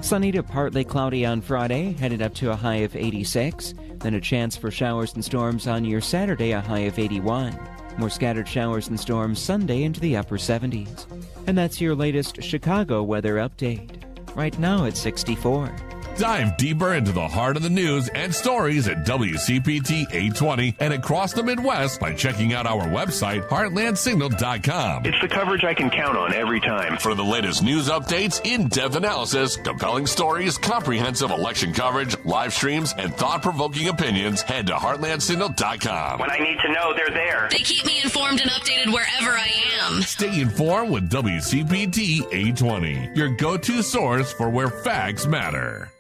Sunny to partly cloudy on Friday, headed up to a high of 86. Then a chance for showers and storms on your Saturday, a high of 81. More scattered showers and storms Sunday into the upper 70s. And that's your latest Chicago weather update. Right now it's 64. Dive deeper into the heart of the news and stories at WCPT 820 and across the Midwest by checking out our website, heartlandsignal.com. It's the coverage I can count on every time. For the latest news updates, in-depth analysis, compelling stories, comprehensive election coverage, live streams, and thought-provoking opinions, head to heartlandsignal.com. When I need to know, they're there. They keep me informed and updated wherever I am. Stay informed with WCPT 820, your go-to source for where facts matter.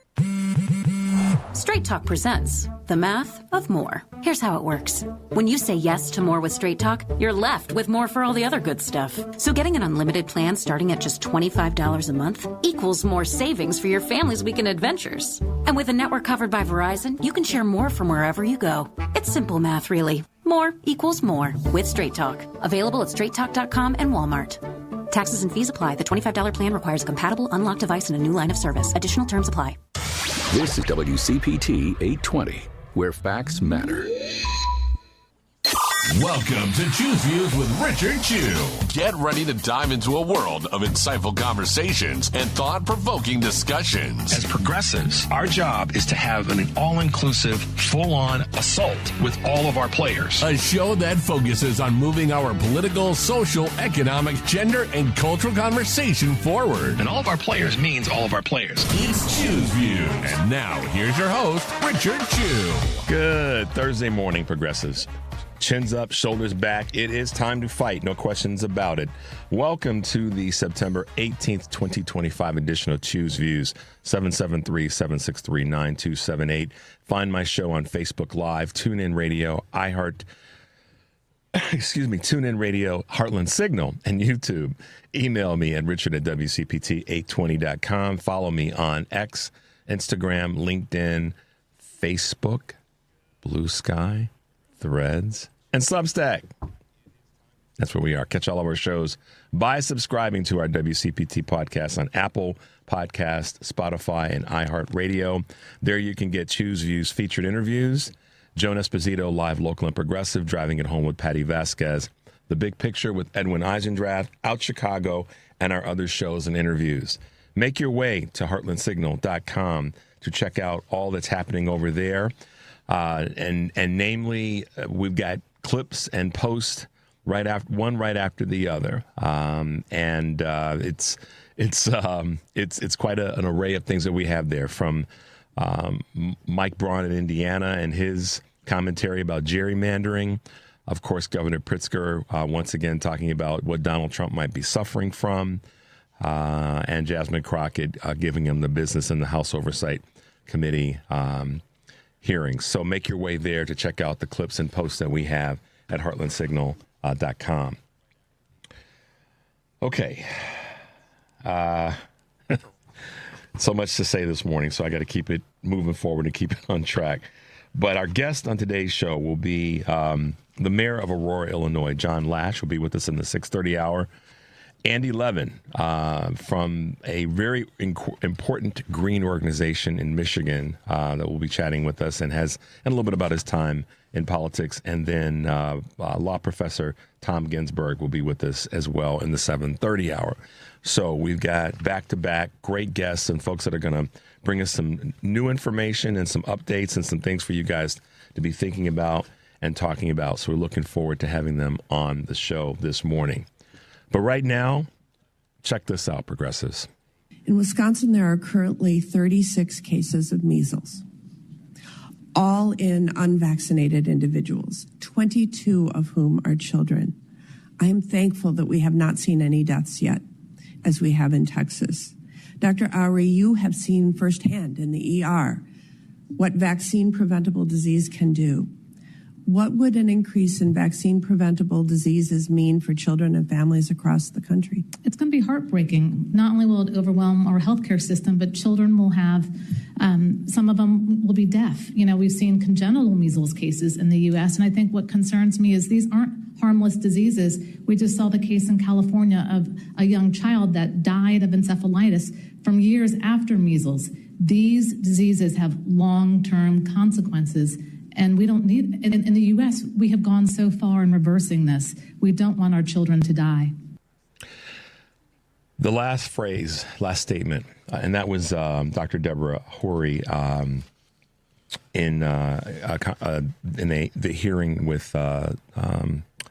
Straight Talk presents The Math of More. Here's how it works. When you say yes to more with Straight Talk, you're left with more for all the other good stuff. So getting an unlimited plan starting at just $25 a month equals more savings for your family's weekend adventures. And with a network covered by Verizon, you can share more from wherever you go. It's simple math, really. More equals more with Straight Talk. Available at straighttalk.com and Walmart. Taxes and fees apply. The $25 plan requires a compatible unlocked device and a new line of service. Additional terms apply. This is WCPT 820, where facts matter. Welcome to Choose Views with Richard Chew. Get ready to dive into a world of insightful conversations and thought-provoking discussions. As progressives, our job is to have an all-inclusive, full-on assault with all of our players. A show that focuses on moving our political, social, economic, gender, and cultural conversation forward. And all of our players means all of our players. It's Choose Views. And now, here's your host, Richard Chew. Good Thursday morning, progressives. Chins up, shoulders back. It is time to fight. No questions about it. Welcome to the September 18th, 2025 edition of Choose Views, 773-763-9278. Find my show on Facebook Live, TuneIn Radio, TuneIn Radio, Heartland Signal, and YouTube. Email me at richard@wcpt820.com. Follow me on X, Instagram, LinkedIn, Facebook, Blue Sky, Threads, and Substack. That's where we are. Catch all of our shows by subscribing to our WCPT podcast on Apple Podcast, Spotify, and iHeartRadio. There you can get Choose Views featured interviews, Joan Esposito, live, local, and progressive, Driving It Home with Patty Vasquez, The Big Picture with Edwin Eisendrath, Out Chicago, and our other shows and interviews. Make your way to heartlandsignal.com to check out all that's happening over there. And namely, we've got clips and posts right after the other, it's quite an array of things that we have there, from Mike Braun in Indiana and his commentary about gerrymandering. Of course, Governor Pritzker once again talking about what Donald Trump might be suffering from, and Jasmine Crockett giving him the business in the House Oversight Committee hearings. So make your way there to check out the clips and posts that we have at heartlandsignal.com. Okay. So much to say this morning, so I got to keep it moving forward and keep it on track. But our guest on today's show will be the mayor of Aurora, Illinois, John Laesch, will be with us in the 6:30 hour. Andy Levin from a very important green organization in Michigan that will be chatting with us and a little bit about his time in politics. And then law professor Tom Ginsburg will be with us as well in the 7:30 hour. So we've got back-to-back great guests and folks that are going to bring us some new information and some updates and some things for you guys to be thinking about and talking about. So we're looking forward to having them on the show this morning. But right now, check this out, progressives. In Wisconsin, there are currently 36 cases of measles, all in unvaccinated individuals, 22 of whom are children. I am thankful that we have not seen any deaths yet, as we have in Texas. Dr. Oury, you have seen firsthand in the ER what vaccine-preventable disease can do. What would an increase in vaccine-preventable diseases mean for children and families across the country? It's going to be heartbreaking. Not only will it overwhelm our healthcare system, but children will have, some of them will be deaf. You know, we've seen congenital measles cases in the U.S., and I think what concerns me is these aren't harmless diseases. We just saw the case in California of a young child that died of encephalitis from years after measles. These diseases have long-term consequences, and we don't need, in the U.S., we have gone so far in reversing this. We don't want our children to die. The last phrase, last statement, and that was Dr. Deborah Horry in the hearing with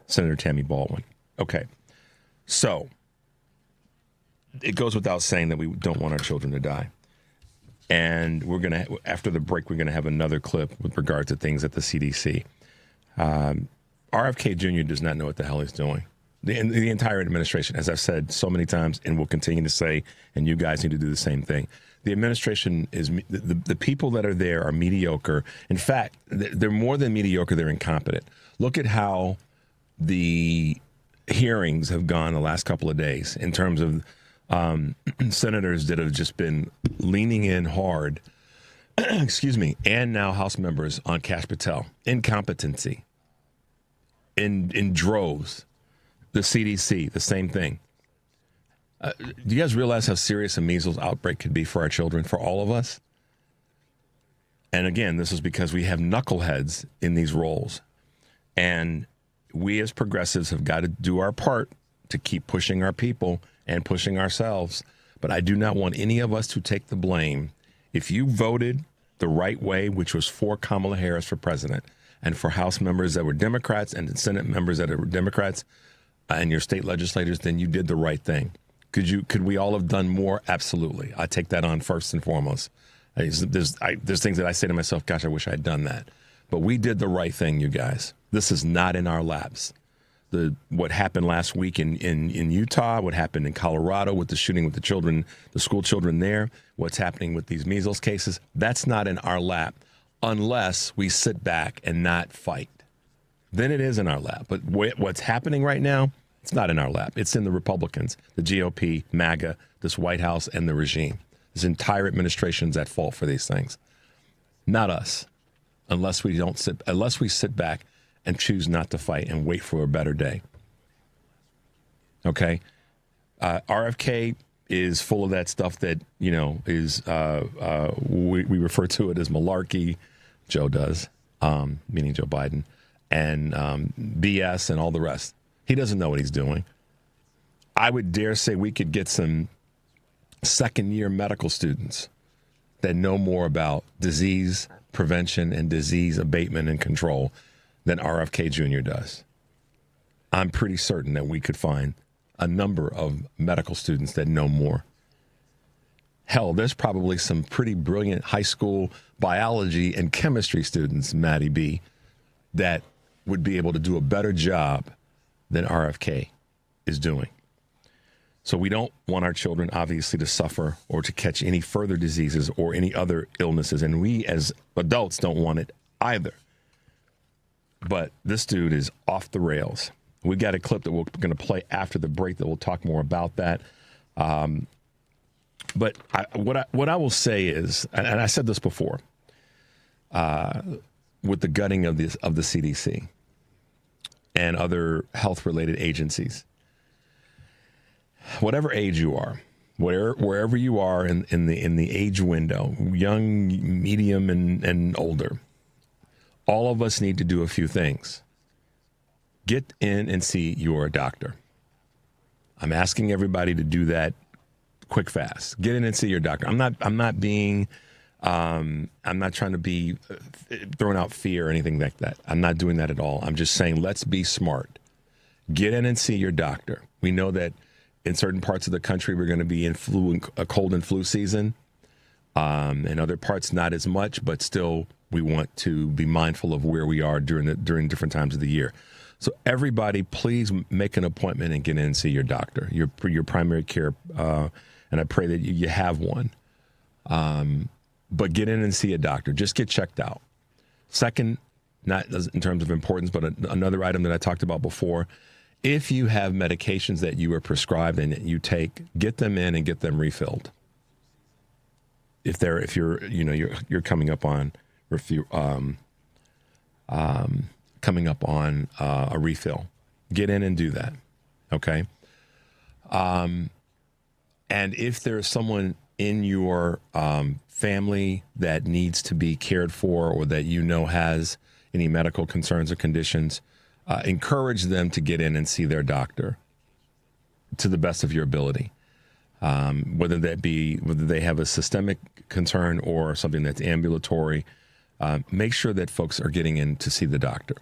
Senator Tammy Baldwin. Okay, so it goes without saying that we don't want our children to die. And we're going to, after the break, we're going to have another clip with regard to things at the CDC. RFK Jr. does not know what the hell he's doing. The entire administration, as I've said so many times and will continue to say, and you guys need to do the same thing. The administration is, the people that are there are mediocre. In fact, they're more than mediocre, they're incompetent. Look at how the hearings have gone the last couple of days in terms of senators that have just been leaning in hard, excuse me, and now House members on Kash Patel. Incompetency in droves. The CDC, the same thing. Do you guys realize how serious a measles outbreak could be for our children, for all of us? And again, this is because we have knuckleheads in these roles. And we as progressives have got to do our part to keep pushing our people and pushing ourselves. But I do not want any of us to take the blame. If you voted the right way, which was for Kamala Harris for president, and for House members that were Democrats and Senate members that were Democrats, and your state legislators, then you did the right thing. Could we all have done more? Absolutely. I take that on first and foremost. There's things that I say to myself, gosh, I wish I had done that. But we did the right thing, you guys. This is not in our laps. What happened last week in Utah, what happened in Colorado with the shooting with the children, the school children there, what's happening with these measles cases, that's not in our lap unless we sit back and not fight. Then it is in our lap. But what's happening right now, it's not in our lap. It's in the Republicans, the GOP, MAGA, this White House, and the regime. This entire administration's at fault for these things. Not us, unless we sit back and choose not to fight and wait for a better day. Okay? RFK is full of that stuff that, is, we refer to it as malarkey. Joe does, meaning Joe Biden. And BS and all the rest. He doesn't know what he's doing. I would dare say we could get some second-year medical students that know more about disease prevention and disease abatement and control than RFK Jr. does. I'm pretty certain that we could find a number of medical students that know more. Hell, there's probably some pretty brilliant high school biology and chemistry students, Maddie B., that would be able to do a better job than RFK is doing. So we don't want our children, obviously, to suffer or to catch any further diseases or any other illnesses. And we as adults don't want it either. But this dude is off the rails. We've got a clip that we're going to play after the break that we'll talk more about that. But what I will say is, and I said this before, with the gutting of the CDC and other health-related agencies, whatever age you are, wherever you are in the age window, young, medium, and older, all of us need to do a few things. Get in and see your doctor. I'm asking everybody to do that quick, fast. Get in and see your doctor. I'm not trying to be throwing out fear or anything like that. I'm not doing that at all. I'm just saying, let's be smart. Get in and see your doctor. We know that in certain parts of the country, we're going to be in a cold and flu season. In other parts, not as much, but still, we want to be mindful of where we are during different times of the year. So everybody, please make an appointment and get in and see your doctor, your primary care, and I pray that you have one. But get in and see a doctor. Just get checked out. Second, not in terms of importance, but another item that I talked about before, if you have medications that you are prescribed and that you take, get them in and get them refilled. If you're coming up on a refill, get in and do that. Okay. And if there's someone in your family that needs to be cared for or that has any medical concerns or conditions, encourage them to get in and see their doctor to the best of your ability. Whether they have a systemic concern or something that's ambulatory, make sure that folks are getting in to see the doctor.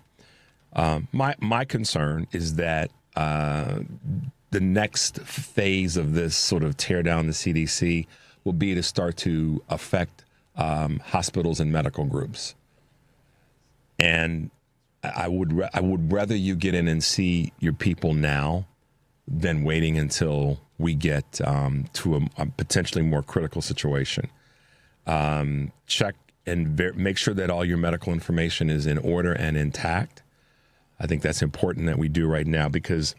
My concern is that the next phase of this sort of tear down the CDC will be to start to affect hospitals and medical groups. And I would rather you get in and see your people now than waiting until we get to a potentially more critical situation. Check and make sure that all your medical information is in order and intact. I think that's important that we do right now because,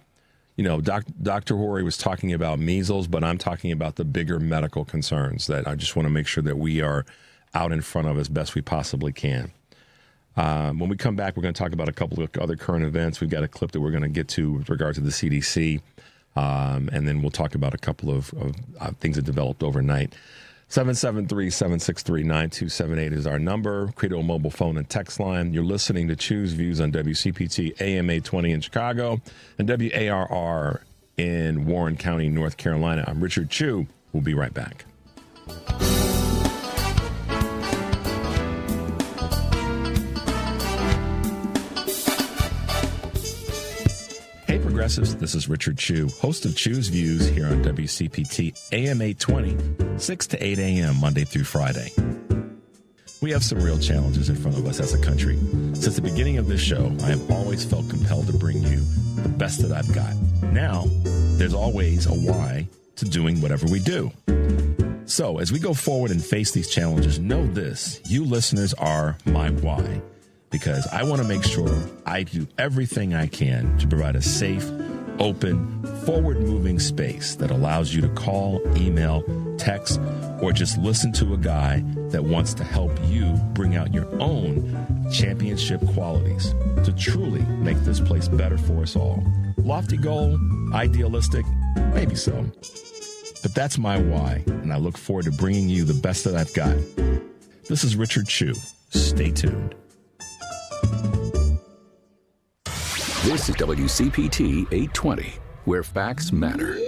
Dr. Horry was talking about measles, but I'm talking about the bigger medical concerns that I just want to make sure that we are out in front of as best we possibly can. When we come back, we're going to talk about a couple of other current events. We've got a clip that we're going to get to with regard to the CDC. And then we'll talk about a couple of things that developed overnight. 773-763-9278 is our number. Credo mobile phone and text line. You're listening to Choose Views on WCPT AM 820 in Chicago and WARR in Warren County, North Carolina. I'm Richard Chu. We'll be right back. Progressives, this is Richard Chu, host of Choose Views here on WCPT AM 820, 6 to 8 a.m. Monday through Friday. We have some real challenges in front of us as a country. Since the beginning of this show, I have always felt compelled to bring you the best that I've got. Now, there's always a why to doing whatever we do. So, as we go forward and face these challenges, know this, you listeners are my why. Because I want to make sure I do everything I can to provide a safe, open, forward-moving space that allows you to call, email, text, or just listen to a guy that wants to help you bring out your own championship qualities to truly make this place better for us all. Lofty goal, idealistic, maybe so. But that's my why, and I look forward to bringing you the best that I've got. This is Richard Chu. Stay tuned. This is WCPT 820, where facts matter.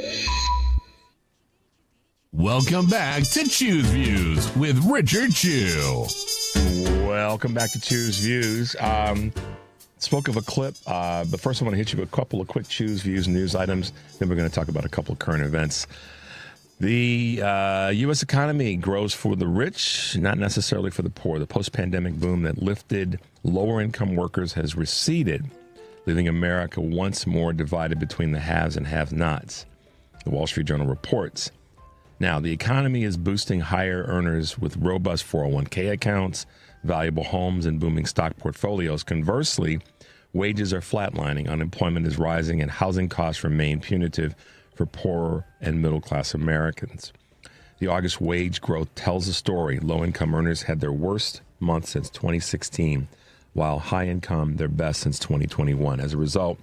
Welcome back to Choose Views with Richard Chu. Welcome back to Choose Views. Spoke of a clip, but first I want to hit you with a couple of quick Choose Views news items. Then we're going to talk about a couple of current events. The U.S. economy grows for the rich, not necessarily for the poor. The post-pandemic boom that lifted lower-income workers has receded, leaving America once more divided between the haves and have-nots, the Wall Street Journal reports. Now, the economy is boosting higher earners with robust 401k accounts, valuable homes, and booming stock portfolios. Conversely, wages are flatlining, unemployment is rising, and housing costs remain punitive for poor and middle-class Americans. The August wage growth tells a story. Low-income earners had their worst month since 2016, while high-income their best since 2021. As a result,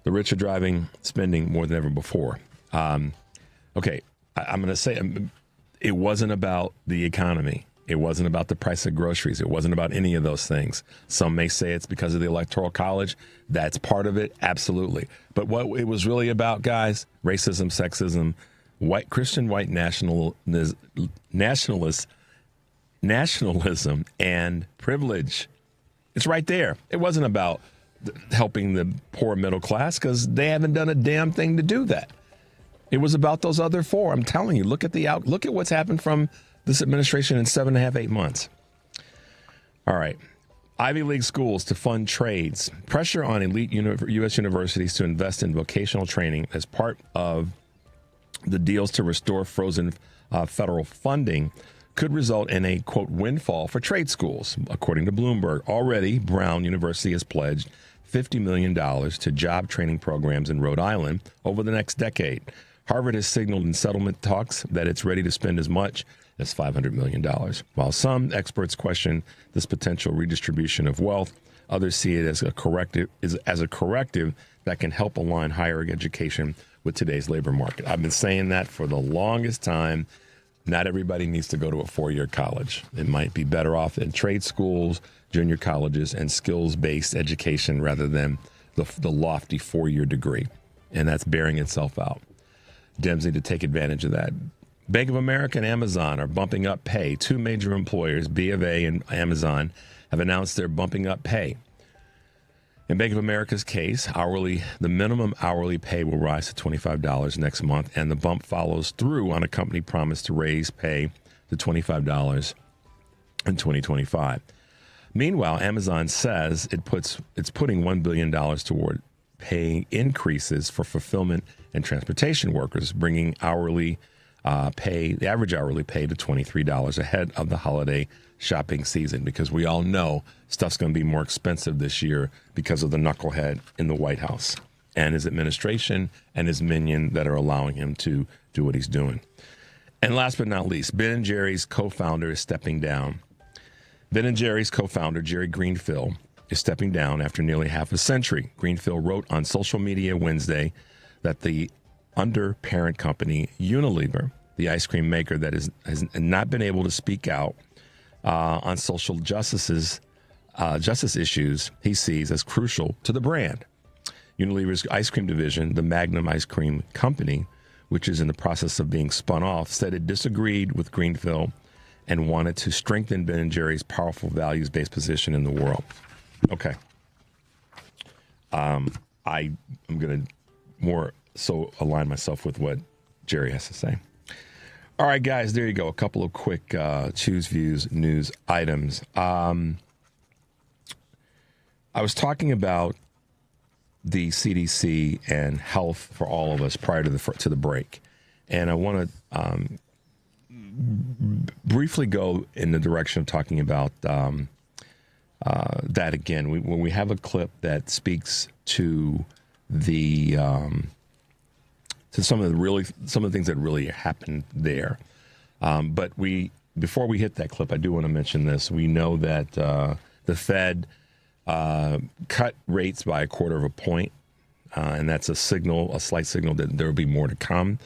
the rich are driving spending more than ever before. I'm going to say it wasn't about the economy. It wasn't about the price of groceries. It wasn't about any of those things. Some may say it's because of the Electoral College. That's part of it, absolutely. But what it was really about, guys, racism, sexism, Christian white nationalism, and privilege. It's right there. It wasn't about helping the poor middle class because they haven't done a damn thing to do that. It was about those other four. I'm telling you, look at what's happened from this administration in 7.5, 8 months. All right. Ivy League schools to fund trades. Pressure on elite U.S. universities to invest in vocational training as part of the deals to restore frozen federal funding could result in a, quote, windfall for trade schools. According to Bloomberg, already Brown University has pledged $50 million to job training programs in Rhode Island over the next decade. Harvard has signaled in settlement talks that it's ready to spend as much as $500 million. While some experts question this potential redistribution of wealth, others see it as a corrective that can help align higher education with today's labor market. I've been saying that for the longest time. Not everybody needs to go to a 4-year college. It might be better off in trade schools, junior colleges, and skills-based education rather than the lofty 4-year degree. And that's bearing itself out. Dems need to take advantage of that. Bank of America and Amazon are bumping up pay. Two major employers, B of A and Amazon, have announced they're bumping up pay. In Bank of America's case, the minimum hourly pay will rise to $25 next month, and the bump follows through on a company promise to raise pay to $25 in 2025. Meanwhile, Amazon says it's putting $1 billion toward pay increases for fulfillment and transportation workers, bringing the average hourly pay to $23 ahead of the holiday shopping season, because we all know stuff's going to be more expensive this year because of the knucklehead in the White House and his administration and his minion that are allowing him to do what he's doing. And last but not least, Ben & Jerry's co-founder is stepping down. Ben & Jerry's co-founder, Jerry Greenfield, is stepping down after nearly half a century. Greenfield wrote on social media Wednesday that the under-parent company Unilever, the ice cream maker that has not been able to speak out on social justice issues he sees as crucial to the brand. Unilever's ice cream division, the Magnum Ice Cream Company, which is in the process of being spun off, said it disagreed with Greenfield and wanted to strengthen Ben & Jerry's powerful values-based position in the world. Okay. I am going to more so align myself with what Jerry has to say. All right, guys, there you go. A couple of quick Choose Views news items. I was talking about the CDC and health for all of us prior to the break, and I want to briefly go in the direction of talking about that again. When we have a clip that speaks to the to some of the things that really happened there. But before we hit that clip, I do want to mention this. We know that the Fed cut rates by 1/4 point, and that's a slight signal that there will be more to come.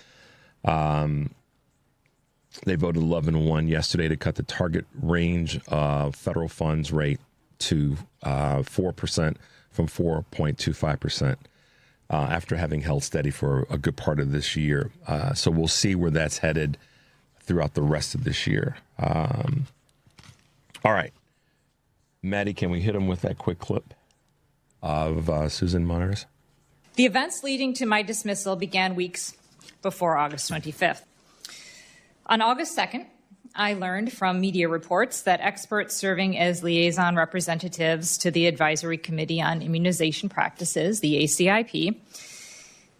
They voted 11-1 yesterday to cut the target range of federal funds rate to 4% from 4.25%. After having held steady for a good part of this year. So we'll see where that's headed throughout the rest of this year. All right. Maddie, can we hit him with that quick clip of Susan Myers? The events leading to my dismissal began weeks before August 25th. On August 2nd, I learned from media reports that experts serving as liaison representatives to the Advisory Committee on Immunization Practices, the ACIP,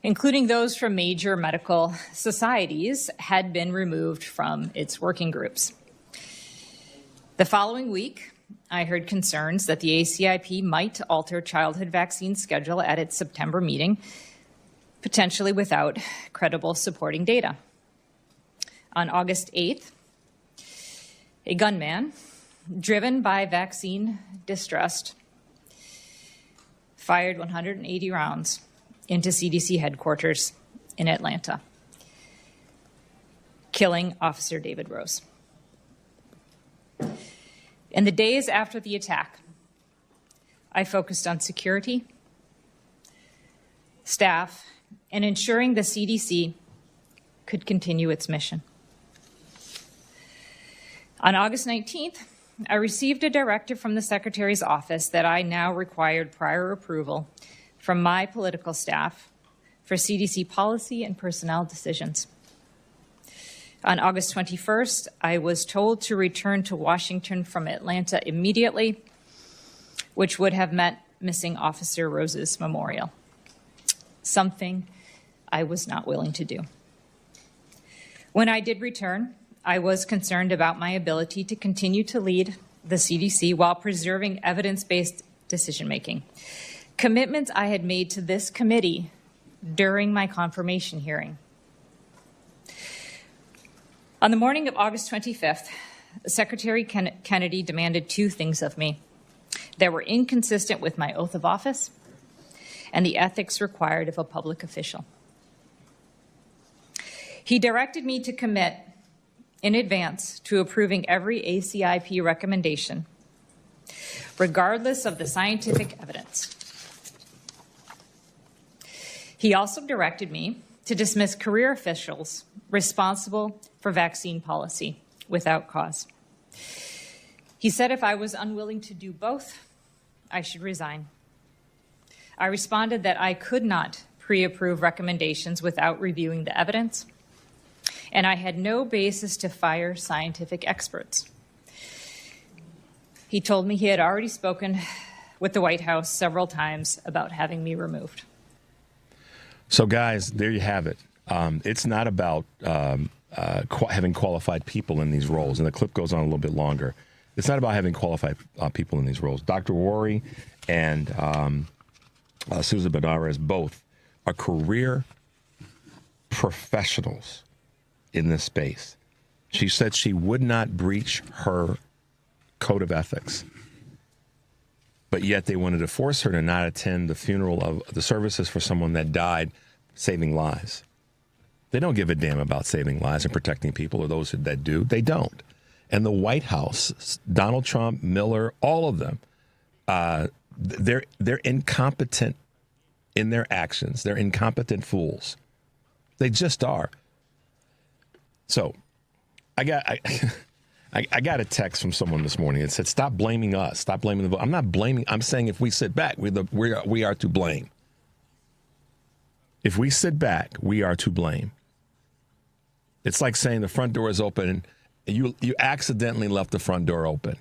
including those from major medical societies, had been removed from its working groups. The following week, I heard concerns that the ACIP might alter childhood vaccine schedule at its September meeting, potentially without credible supporting data. On August 8th, a gunman, driven by vaccine distrust, fired 180 rounds into CDC headquarters in Atlanta, killing Officer David Rose. In the days after the attack, I focused on security, staff, and ensuring the CDC could continue its mission. On August 19th, I received a directive from the Secretary's office that I now required prior approval from my political staff for CDC policy and personnel decisions. On August 21st, I was told to return to Washington from Atlanta immediately, which would have meant missing Officer Rose's memorial, something I was not willing to do. When I did return, I was concerned about my ability to continue to lead the CDC while preserving evidence-based decision-making. Commitments I had made to this committee during my confirmation hearing. On the morning of August 25th, Secretary Kennedy demanded two things of me that were inconsistent with my oath of office and the ethics required of a public official. He directed me to commit in advance to approving every ACIP recommendation, regardless of the scientific evidence. He also directed me to dismiss career officials responsible for vaccine policy without cause. He said if I was unwilling to do both, I should resign. I responded that I could not pre-approve recommendations without reviewing the evidence, and I had no basis to fire scientific experts. He told me he had already spoken with the White House several times about having me removed. So, guys, there you have it. It's not about having qualified people in these roles, and the clip goes on a little bit longer. It's not about having qualified people in these roles. Dr. Rory and Susan Benares both are career professionals in this space. She said she would not breach her code of ethics, but yet they wanted to force her to not attend the funeral of the services for someone that died saving lives. They don't give a damn about saving lives and protecting people, or those that do. They don't. And the White House, Donald Trump, Miller, all of them, they're incompetent in their actions. They're incompetent fools. They just are. So I got a text from someone this morning that said, stop blaming us. Stop blaming the vote. I'm not blaming. I'm saying if we sit back, we are to blame. If we sit back, we are to blame. It's like saying the front door is open and you accidentally left the front door open.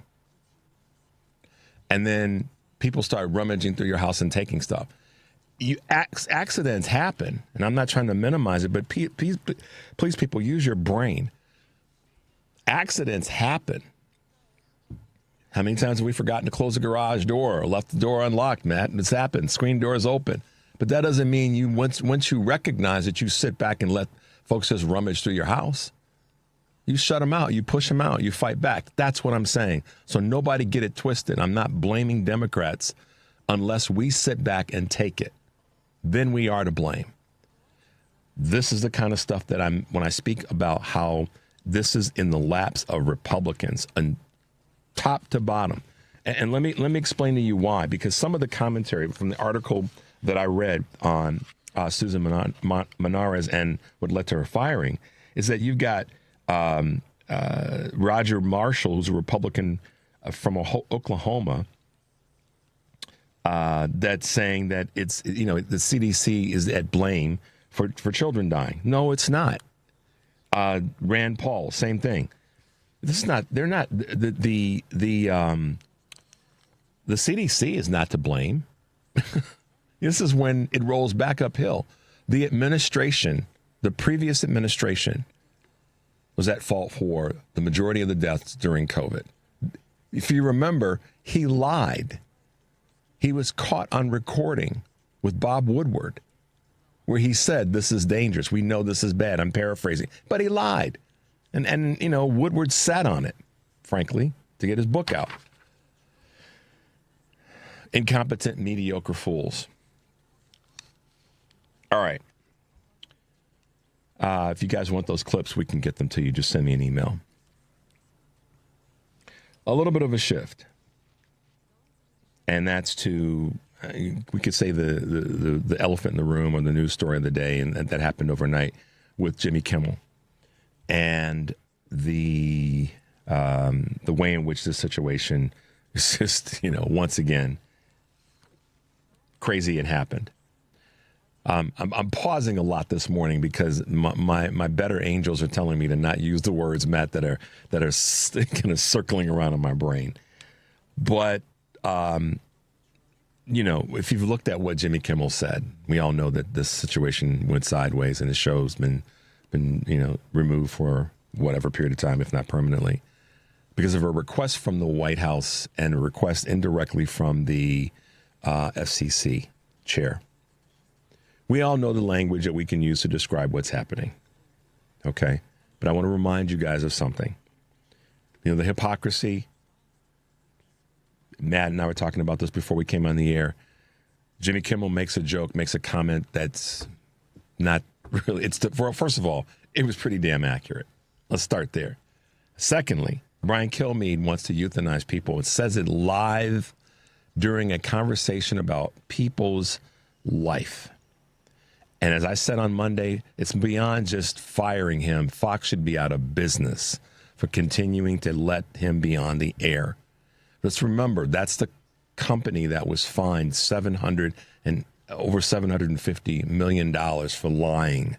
And then people start rummaging through your house and taking stuff. Accidents happen, and I'm not trying to minimize it, but please, people, use your brain. Accidents happen. How many times have we forgotten to close the garage door or left the door unlocked, Matt? It's happened. Screen door is open. But that doesn't mean you once you recognize it, you sit back and let folks just rummage through your house. You shut them out. You push them out. You fight back. That's what I'm saying. So nobody get it twisted. I'm not blaming Democrats unless we sit back and take it. Then we are to blame. This is the kind of stuff that when I speak about how this is in the laps of Republicans, and top to bottom. And let me explain to you why. Because some of the commentary from the article that I read on Susan Benares and what led to her firing is that you've got Roger Marshall, who's a Republican from Oklahoma, that's saying that it's, the CDC is at blame for children dying. No, it's not. Rand Paul, same thing. This is not. They're not. The CDC is not to blame. This is when it rolls back uphill. The administration, the previous administration, was at fault for the majority of the deaths during COVID. If you remember, he lied. He was caught on recording with Bob Woodward, where he said, this is dangerous. We know this is bad. I'm paraphrasing. But he lied. And Woodward sat on it, frankly, to get his book out. Incompetent, mediocre fools. All right. If you guys want those clips, we can get them to you. Just send me an email. A little bit of a shift. And that's to, we could say the elephant in the room or the news story of the day, and that happened overnight with Jimmy Kimmel. And the way in which this situation is just, once again, crazy it happened. I'm pausing a lot this morning because my better angels are telling me to not use the words, Matt, that are kind of circling around in my brain. But, if you've looked at what Jimmy Kimmel said, we all know that this situation went sideways and his show's been removed for whatever period of time, if not permanently, because of a request from the White House and a request indirectly from the FCC chair. We all know the language that we can use to describe what's happening. Okay? But I want to remind you guys of something. The hypocrisy. Matt and I were talking about this before we came on the air. Jimmy Kimmel makes a joke, makes a comment that's not really, first of all, it was pretty damn accurate. Let's start there. Secondly, Brian Kilmeade wants to euthanize people. It says it live during a conversation about people's life. And as I said on Monday, it's beyond just firing him. Fox should be out of business for continuing to let him be on the air. Let's remember, that's the company that was fined over $750 million for lying.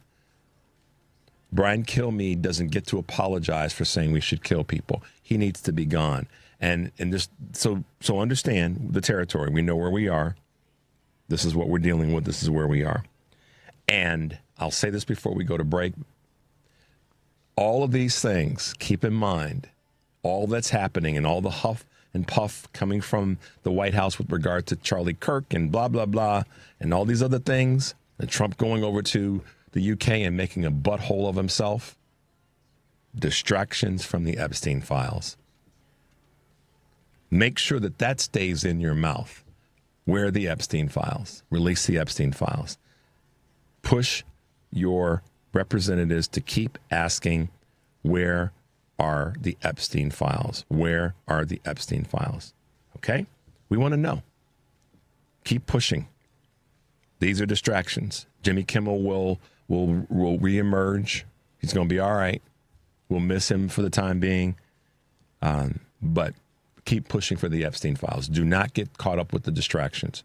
Brian Kilmeade doesn't get to apologize for saying we should kill people. He needs to be gone. And just so understand the territory. We know where we are. This is what we're dealing with. This is where we are. And I'll say this before we go to break. All of these things, keep in mind, all that's happening and all the huff and puff coming from the White House with regard to Charlie Kirk and blah, blah, blah, and all these other things, and Trump going over to the UK and making a butthole of himself, distractions from the Epstein files. Make sure that stays in your mouth. Where are the Epstein files? Release the Epstein files. Push your representatives to keep asking, where are the Epstein files? Where are the Epstein files? Okay? We want to know. Keep pushing. These are distractions. Jimmy Kimmel will reemerge. He's going to be all right. We'll miss him for the time being. But keep pushing for the Epstein files. Do not get caught up with the distractions.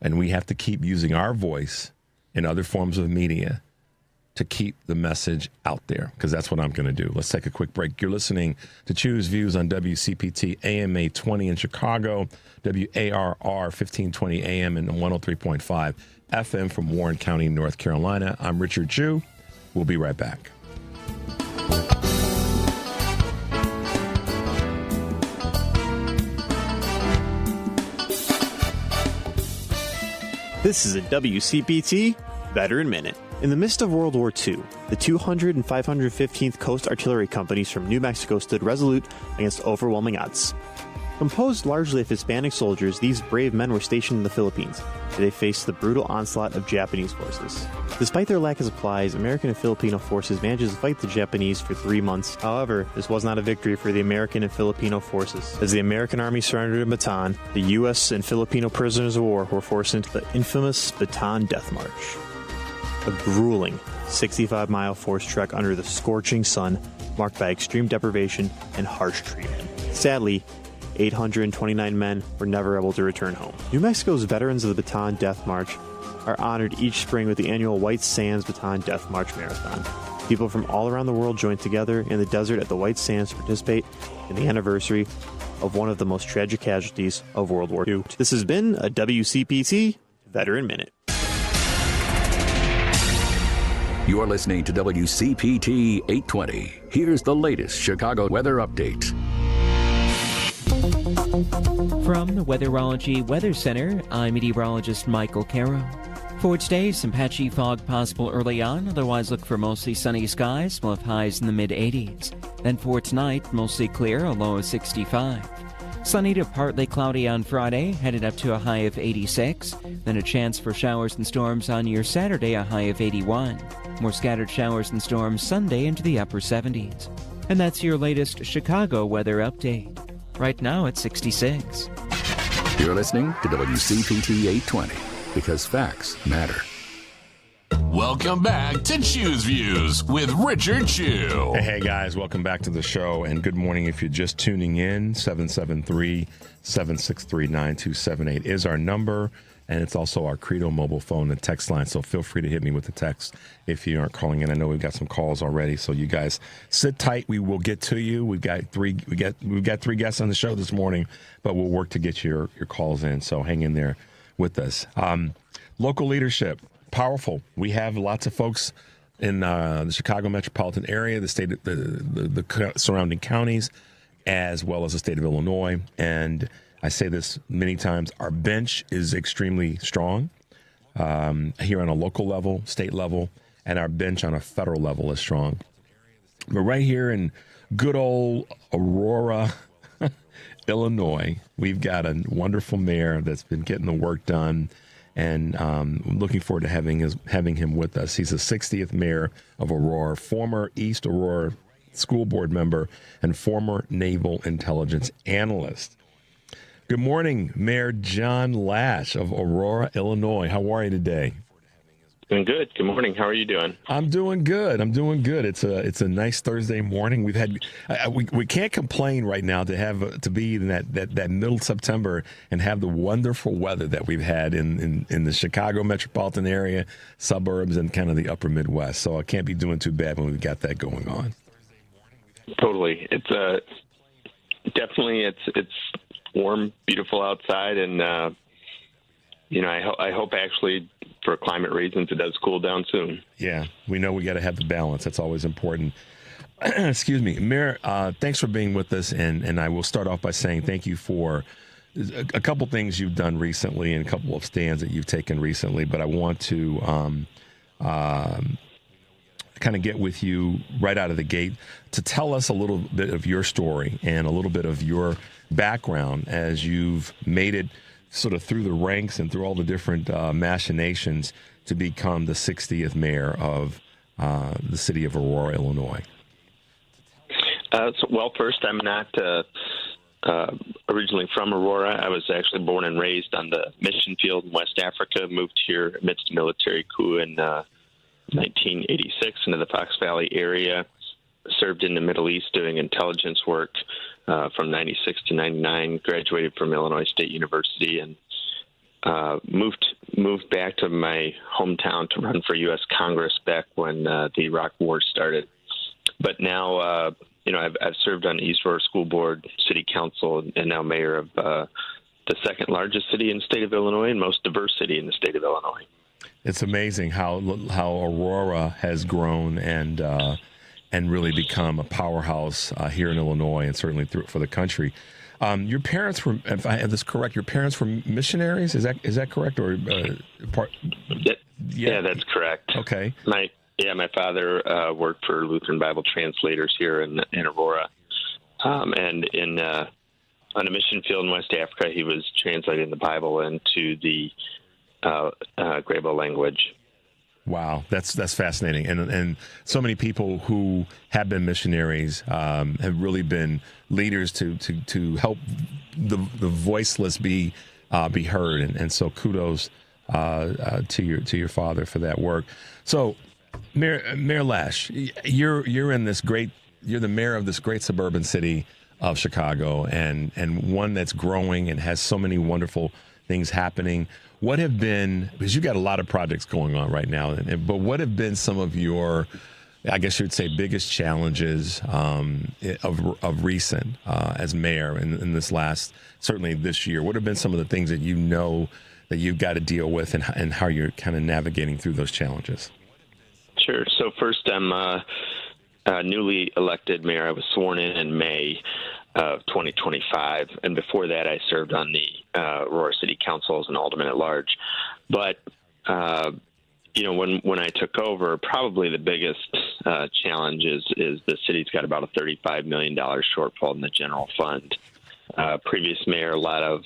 And we have to keep using our voice in other forms of media to keep the message out there, because that's what I'm going to do. Let's take a quick break. You're listening to Choose Views on WCPT AM 820 in Chicago, WARR 1520 AM and 103.5 FM from Warren County, North Carolina. I'm Richard Chu. We'll be right back. This is a WCPT Veteran Minute. In the midst of World War II, the 200 and 515th Coast Artillery Companies from New Mexico stood resolute against overwhelming odds. Composed largely of Hispanic soldiers, these brave men were stationed in the Philippines, where they faced the brutal onslaught of Japanese forces. Despite their lack of supplies, American and Filipino forces managed to fight the Japanese for 3 months. However, this was not a victory for the American and Filipino forces. As the American Army surrendered in Bataan, the U.S. and Filipino prisoners of war were forced into the infamous Bataan Death March. A grueling 65-mile forced trek under the scorching sun, marked by extreme deprivation and harsh treatment. Sadly, 829 men were never able to return home. New Mexico's veterans of the Bataan Death March are honored each spring with the annual White Sands Bataan Death March Marathon. People from all around the world join together in the desert at the White Sands to participate in the anniversary of one of the most tragic casualties of World War II. This has been a WCPT Veteran Minute. You're listening to WCPT 820. Here's the latest Chicago weather update. From the Weatherology Weather Center, I'm meteorologist Michael Caro. For today, some patchy fog possible early on, otherwise look for mostly sunny skies. We'll have highs in the mid-80s. Then for tonight, mostly clear, a low of 65. Sunny to partly cloudy on Friday, headed up to a high of 86. Then a chance for showers and storms on your Saturday, a high of 81. More scattered showers and storms Sunday into the upper 70s. And that's your latest Chicago weather update. Right now it's 66. You're listening to WCPT 820, because facts matter. Welcome back to Choose Views with Richard Chu. Hey guys, welcome back to the show, and good morning if you're just tuning in. 773-763-9278 is our number, and it's also our Credo mobile phone and text line, so feel free to hit me with the text if you aren't calling in. I know we've got some calls already, so you guys sit tight. We will get to you. We've got three guests on the show this morning, but we'll work to get your calls in, so hang in there with us. Local leadership. Powerful. We have lots of folks in the Chicago metropolitan area, the state, the surrounding counties, as well as the state of Illinois. And I say this many times: our bench is extremely strong here on a local level, state level, and our bench on a federal level is strong. But right here in good old Aurora, Illinois, we've got a wonderful mayor that's been getting the work done. And looking forward to having him with us. He's the 60th mayor of Aurora, former East Aurora School Board member and former naval intelligence analyst. Good morning, Mayor John Laesch of Aurora, Illinois. How are you today? Doing good. Good morning. How are you doing? I'm doing good. It's a nice Thursday morning. We've had we can't complain right now to be in that middle September and have the wonderful weather that we've had in the Chicago metropolitan area, suburbs, and kind of the upper Midwest. So I can't be doing too bad when we've got that going on. Totally. It's definitely it's warm, beautiful outside, and I hope actually, for climate reasons, it does cool down soon. Yeah, we know we got to have the balance. That's always important. Excuse me. Mayor, thanks for being with us, and I will start off by saying thank you for a couple things you've done recently and a couple of stands that you've taken recently, but I want to kind of get with you right out of the gate to tell us a little bit of your story and a little bit of your background as you've made it sort of through the ranks and through all the different machinations to become the 60th mayor of the city of Aurora, Illinois. Well, first, I'm not originally from Aurora. I was actually born and raised on the mission field in West Africa, moved here amidst a military coup in 1986 into the Fox Valley area, served in the Middle East doing intelligence work from 96 to 99, graduated from Illinois State University, and moved back to my hometown to run for U.S. Congress back when the Iraq War started. But now, I've served on the East Aurora School Board, City Council, and now mayor of the second largest city in the state of Illinois and most diverse city in the state of Illinois. It's amazing how Aurora has grown and really become a powerhouse here in Illinois and certainly for the country. Your parents were, if I have this correct, your parents were missionaries. Is that correct? Or Yeah, that's correct. Okay. My father worked for Lutheran Bible translators here in Aurora, and on a mission field in West Africa, he was translating the Bible into the Grebo language. Wow, that's fascinating, and so many people who have been missionaries have really been leaders to help the voiceless be heard, and so kudos to your father for that work. So, Mayor Laesch, you're the mayor of this great suburban city of Chicago, and one that's growing and has so many wonderful things happening. What have been, because you've got a lot of projects going on right now, but what have been some of your, I guess you'd say, biggest challenges of recent as mayor in this last, certainly this year? What have been some of the things that you know that you've got to deal with and how you're kind of navigating through those challenges? Sure. So first, I'm newly elected mayor. I was sworn in May of 2025, and before that I served on the Aurora City Council as an alderman at large. But when I took over, probably the biggest challenge is the city's got about a $35 million shortfall in the general fund. Previous mayor, a lot of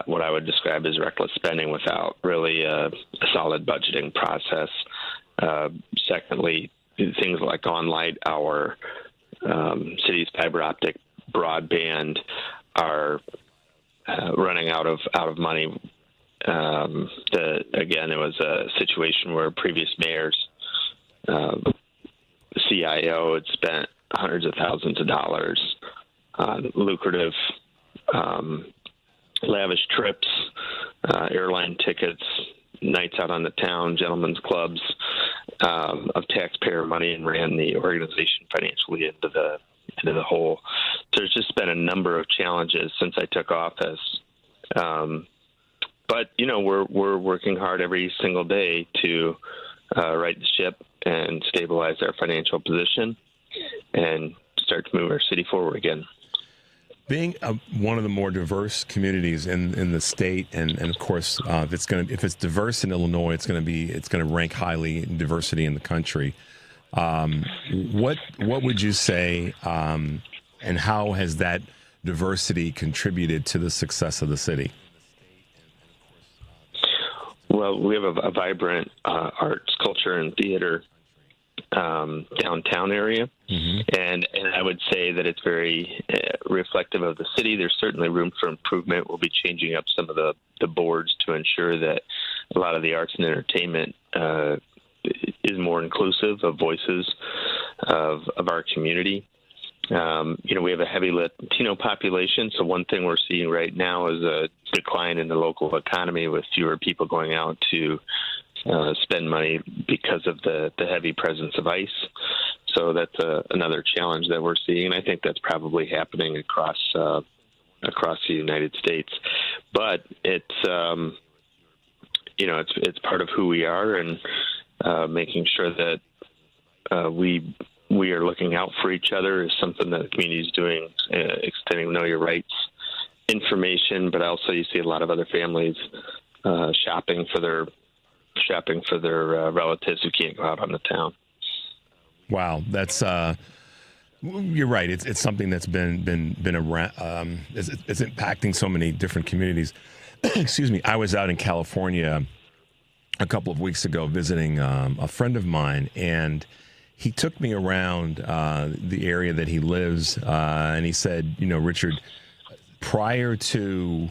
what I would describe as reckless spending without really a solid budgeting process. Secondly, things like OnLight, our city's fiber optic broadband, are running out of money. Again, it was a situation where previous mayors, CIO, had spent hundreds of thousands of dollars on lucrative, lavish trips, airline tickets, nights out on the town, gentlemen's clubs, of taxpayer money, and ran the organization financially into the hole. There's just been a number of challenges since I took office. But we're working hard every single day to right the ship and stabilize our financial position and start to move our city forward again. Being one of the more diverse communities in the state, and of course, if it's diverse in Illinois, it's going to rank highly in diversity in the country. What would you say, and how has that diversity contributed to the success of the city? Well, we have a vibrant arts, culture, and theater downtown area. And I would say that it's very reflective of the city. There's certainly room for improvement. We'll be changing up some of the boards to ensure that a lot of the arts and entertainment is more inclusive of voices of our community. We have a heavy Latino population, so one thing we're seeing right now is a decline in the local economy with fewer people going out to spend money because of the heavy presence of ICE. So that's another challenge that we're seeing, and I think that's probably happening across the United States. But it's part of who we are, and making sure that we are looking out for each other is something that the community is doing, extending Know Your Rights information, but also you see a lot of other families shopping for their relatives who can't go out on the town. Wow, that's you're right. It's something that's been around. It's impacting so many different communities. Excuse me. I was out in California a couple of weeks ago visiting a friend of mine, and he took me around the area that he lives, and he said, Richard, prior to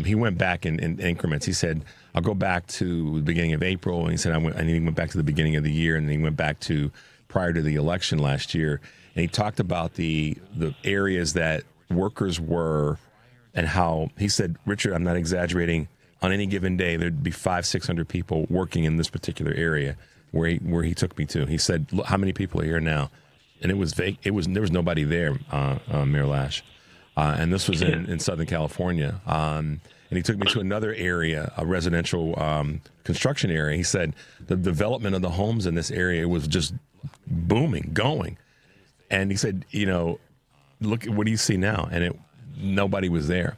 he went back in increments. He said, I'll go back to the beginning of April, and he said, and he went back to the beginning of the year, and then he went back to prior to the election last year, and he talked about the areas that workers were, and how he said, Richard, I'm not exaggerating, on any given day there'd be 500-600 people working in this particular area where he took me to. He said, look, how many people are here now? And it was there was nobody there, Mayor Laesch, and this was in Southern California. And he took me to another area, a residential construction area. He said the development of the homes in this area was just booming, going. And he said, look, what do you see now? And nobody was there.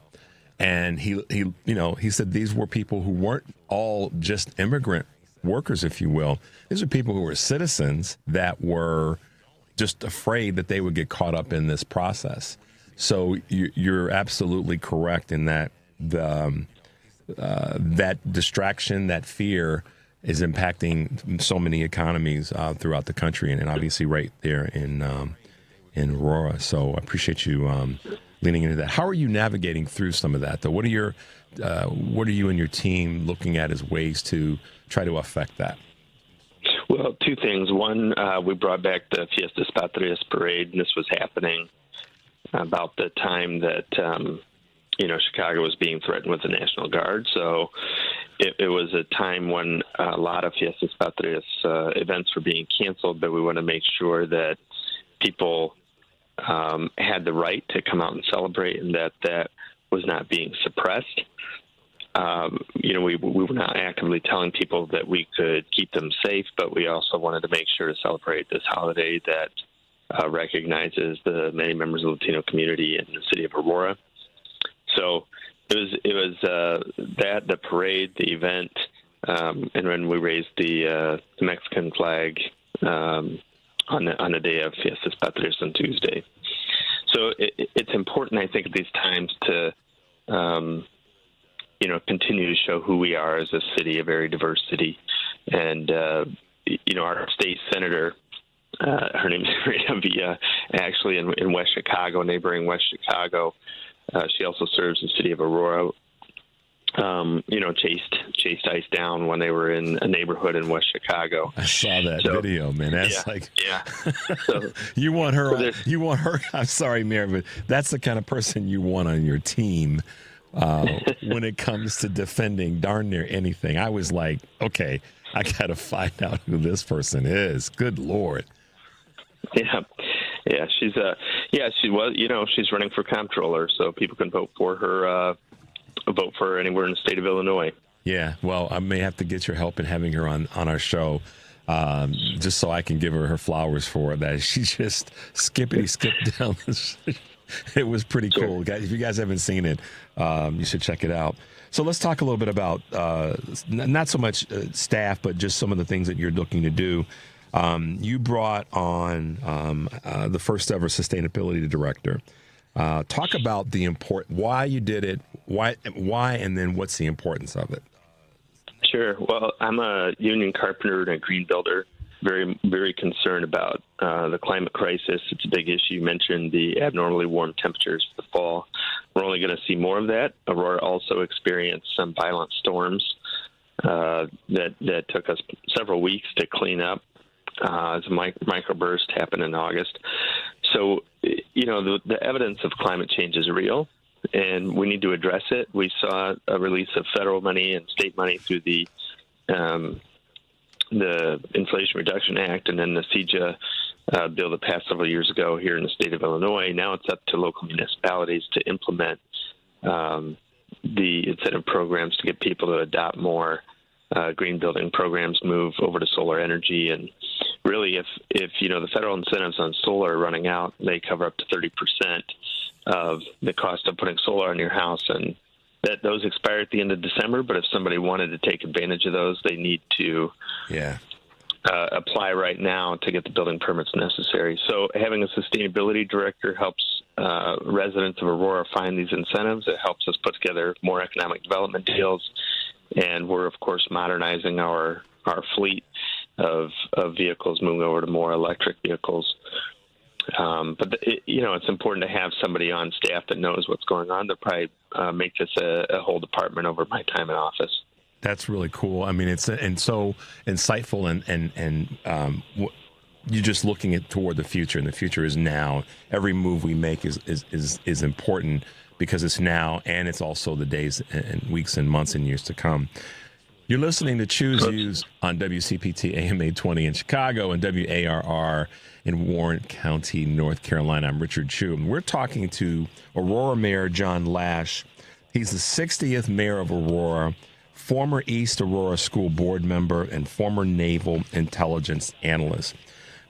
And he said these were people who weren't all just immigrant workers, if you will. These are people who were citizens that were just afraid that they would get caught up in this process. So you're absolutely correct in that that distraction, that fear is impacting so many economies throughout the country, and obviously right there in Aurora. So I appreciate you leaning into that. How are you navigating through some of that, though? What are you and your team looking at as ways to try to affect that? Well, two things. One, we brought back the Fiestas Patrias parade, and this was happening about the time that Chicago was being threatened with the National Guard. So it was a time when a lot of Fiestas Patrias events were being canceled, but we want to make sure that people had the right to come out and celebrate, and that was not being suppressed. We were not actively telling people that we could keep them safe, but we also wanted to make sure to celebrate this holiday that recognizes the many members of the Latino community in the city of Aurora. So it was the parade, the event, and when we raised the Mexican flag on the day of Fiestas Patrias on Tuesday. So it's important, I think, at these times to continue to show who we are as a city, a very diverse city. And, our state senator, her name is Rita Villa, actually in West Chicago, neighboring West Chicago. She also serves the city of Aurora, chased ICE down when they were in a neighborhood in West Chicago. I saw that video, man. That's So, you want her. I'm sorry, Mayor, but that's the kind of person you want on your team when it comes to defending darn near anything. I was like, okay, I got to find out who this person is. Good Lord. Yeah. She's she's running for comptroller, so people can vote for her anywhere in the state of Illinois. Yeah, well, I may have to get your help in having her on our show, just so I can give her flowers for that. She just skipped down this. It was pretty cool. Guys, if you guys haven't seen it, you should check it out. So let's talk a little bit about not so much staff, but just some of the things that you're looking to do. You brought on the first ever sustainability director. Talk about why you did it, why, and then what's the importance of it. Sure. Well, I'm a union carpenter and a green builder. very, very concerned about the climate crisis. It's a big issue. You mentioned the abnormally warm temperatures for the fall. We're only going to see more of that. Aurora also experienced some violent storms that took us several weeks to clean up. As a microburst happened in August. So, the evidence of climate change is real, and we need to address it. We saw a release of federal money and state money through the Inflation Reduction Act and then the CEJA bill that passed several years ago here in the state of Illinois. Now it's up to local municipalities to implement the incentive programs to get people to adopt more green building programs, move over to solar energy. And really, if the federal incentives on solar are running out, they cover up to 30% of the cost of putting solar on your house. And those expire at the end of December, but if somebody wanted to take advantage of those, they need to apply right now to get the building permits necessary. So having a sustainability director helps residents of Aurora find these incentives. It helps us put together more economic development deals. And we're, of course, modernizing our fleet of vehicles, moving over to more electric vehicles. But it's important to have somebody on staff that knows what's going on. They'll probably make this a whole department over my time in office. That's really cool. I mean, it's so insightful, and you're just looking toward the future, and the future is now. Every move we make is important because it's now, and it's also the days and weeks and months and years to come. You're listening to Choose Views on WCPT AM 820 in Chicago and WARR in Warren County, North Carolina. I'm Richard Chu, and we're talking to Aurora Mayor John Laesch. He's the 60th mayor of Aurora, former East Aurora School Board member, and former naval intelligence analyst.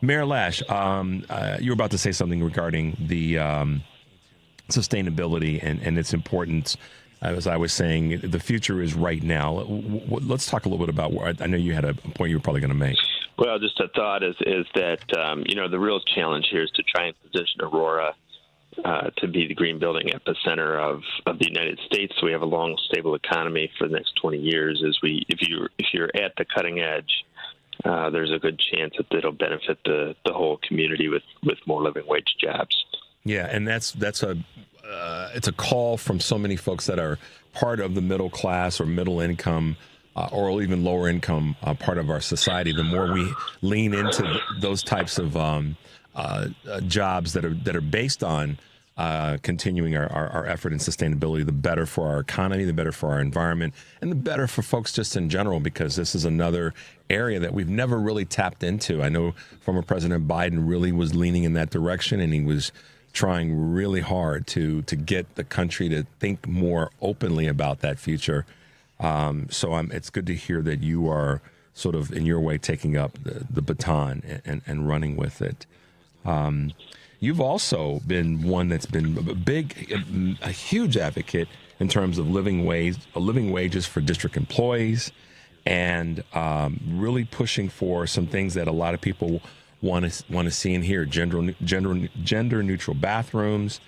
Mayor Laesch, you were about to say something regarding the sustainability and its importance. As I was saying, the future is right now. Let's talk a little bit about, I know you had a point you were probably going to make. Well, just a thought is that, the real challenge here is to try and position Aurora to be the green building epicenter of the United States. So we have a long, stable economy for the next 20 years. If you're at the cutting edge, there's a good chance that it'll benefit the whole community with more living wage jobs. Yeah, and it's a call from so many folks that are part of the middle class or middle income or even lower income part of our society. The more we lean into those types of jobs that are based on continuing our effort in sustainability, the better for our economy, the better for our environment, and the better for folks just in general, because this is another area that we've never really tapped into. I know former President Biden really was leaning in that direction, and he was trying really hard to get the country to think more openly about that future. So it's good to hear that you are sort of, in your way, taking up the baton and running with it. You've also been one that's been a huge advocate in terms of living wages for district employees, and really pushing for some things that a lot of people want to see and hear: gender neutral bathrooms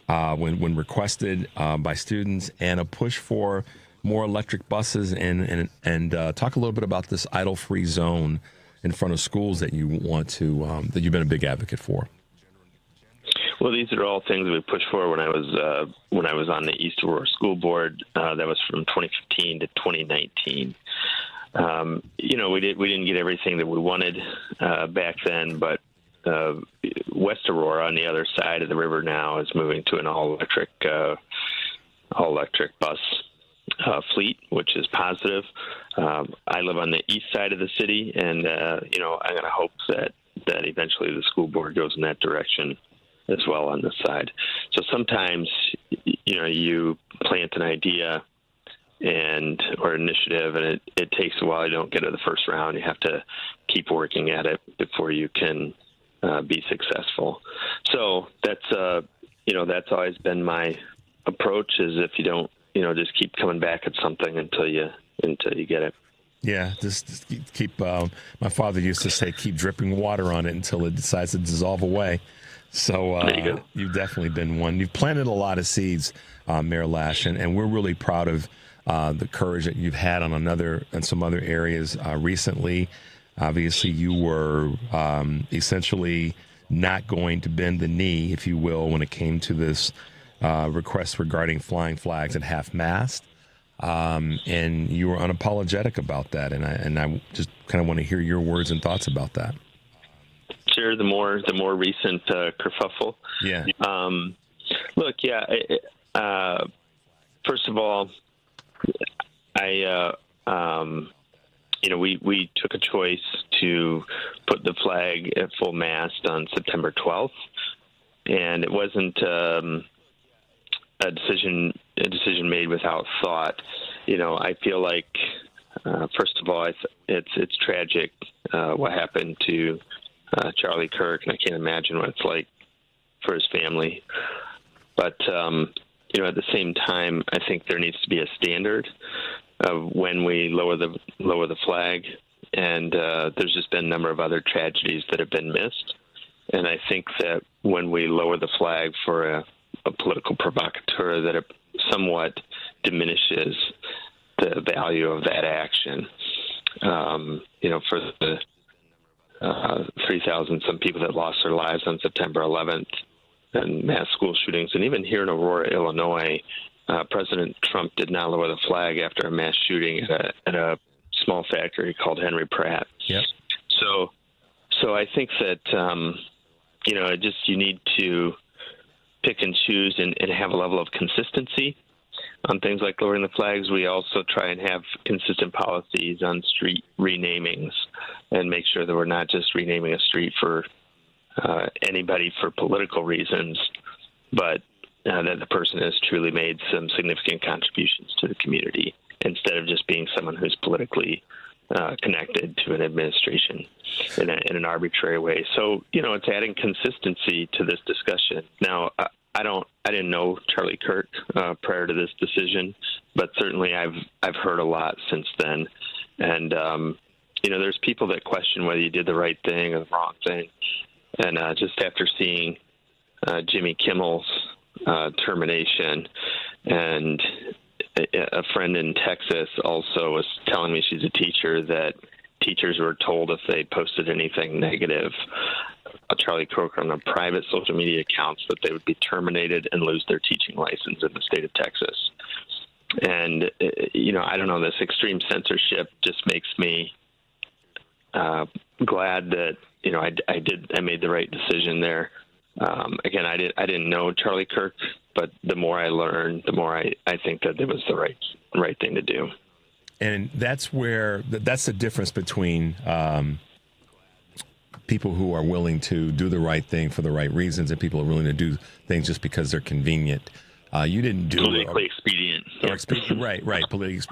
when requested by students, and a push for more electric buses, and talk a little bit about this idle free zone in front of schools that you want to that you've been a big advocate for. Well, these are all things that we pushed for when I was on the East Aurora School Board. That was from 2015 to 2019. We didn't get everything that we wanted back then, but West Aurora, on the other side of the river now, is moving to an all electric bus fleet, which is positive. I live on the east side of the city, and I'm going to hope that eventually the school board goes in that direction as well on this side. So sometimes, you plant an idea or initiative, and it takes a while. You don't get it the first round. You have to keep working at it before you can be successful. So that's always been my approach, is if you don't, just keep coming back at something until you get it. Yeah, just keep. My father used to say, keep dripping water on it until it decides to dissolve away. So you've definitely been one. You've planted a lot of seeds, Mayor Laesch, and we're really proud of the courage that you've had on some other areas recently. Obviously, you were essentially not going to bend the knee, if you will, when it came to this request regarding flying flags at half-mast. And you were unapologetic about that. And I just kind of want to hear your words and thoughts about that. Sure. The more recent kerfuffle. Yeah. Look, yeah. First of all, we took a choice to put the flag at full mast on September 12th, and it wasn't a decision made without thought. I feel like, first of all, it's tragic what happened to Charlie Kirk, and I can't imagine what it's like for his family. But at the same time, I think there needs to be a standard of when we lower the flag, and there's just been a number of other tragedies that have been missed. And I think that when we lower the flag for a political provocateur, that it somewhat diminishes the value of that action. For the 3,000 some people that lost their lives on September 11th and mass school shootings, and even here in Aurora, Illinois, President Trump did not lower the flag after a mass shooting at a small factory called Henry Pratt. Yep. So I think that you need to pick and choose and have a level of consistency on things like lowering the flags. We also try and have consistent policies on street renamings and make sure that we're not just renaming a street for anybody for political reasons, but that the person has truly made some significant contributions to the community instead of just being someone who's politically connected to an administration in an arbitrary way. So, it's adding consistency to this discussion. Now, I didn't know Charlie Kirk prior to this decision, but certainly I've heard a lot since then. And, there's people that question whether you did the right thing or the wrong thing. And just after seeing Jimmy Kimmel's termination, and a friend in Texas also was telling me, she's a teacher, that teachers were told if they posted anything negative Charlie Kirk on their private social media accounts that they would be terminated and lose their teaching license in the state of Texas. And, I don't know, this extreme censorship just makes me glad that, I made the right decision there. Again, I didn't know Charlie Kirk, but the more I learned, the more I think that it was the right thing to do. And that's the difference between people who are willing to do the right thing for the right reasons and people who are willing to do things just because they're convenient. You didn't do politically expedient. Or expedient, right.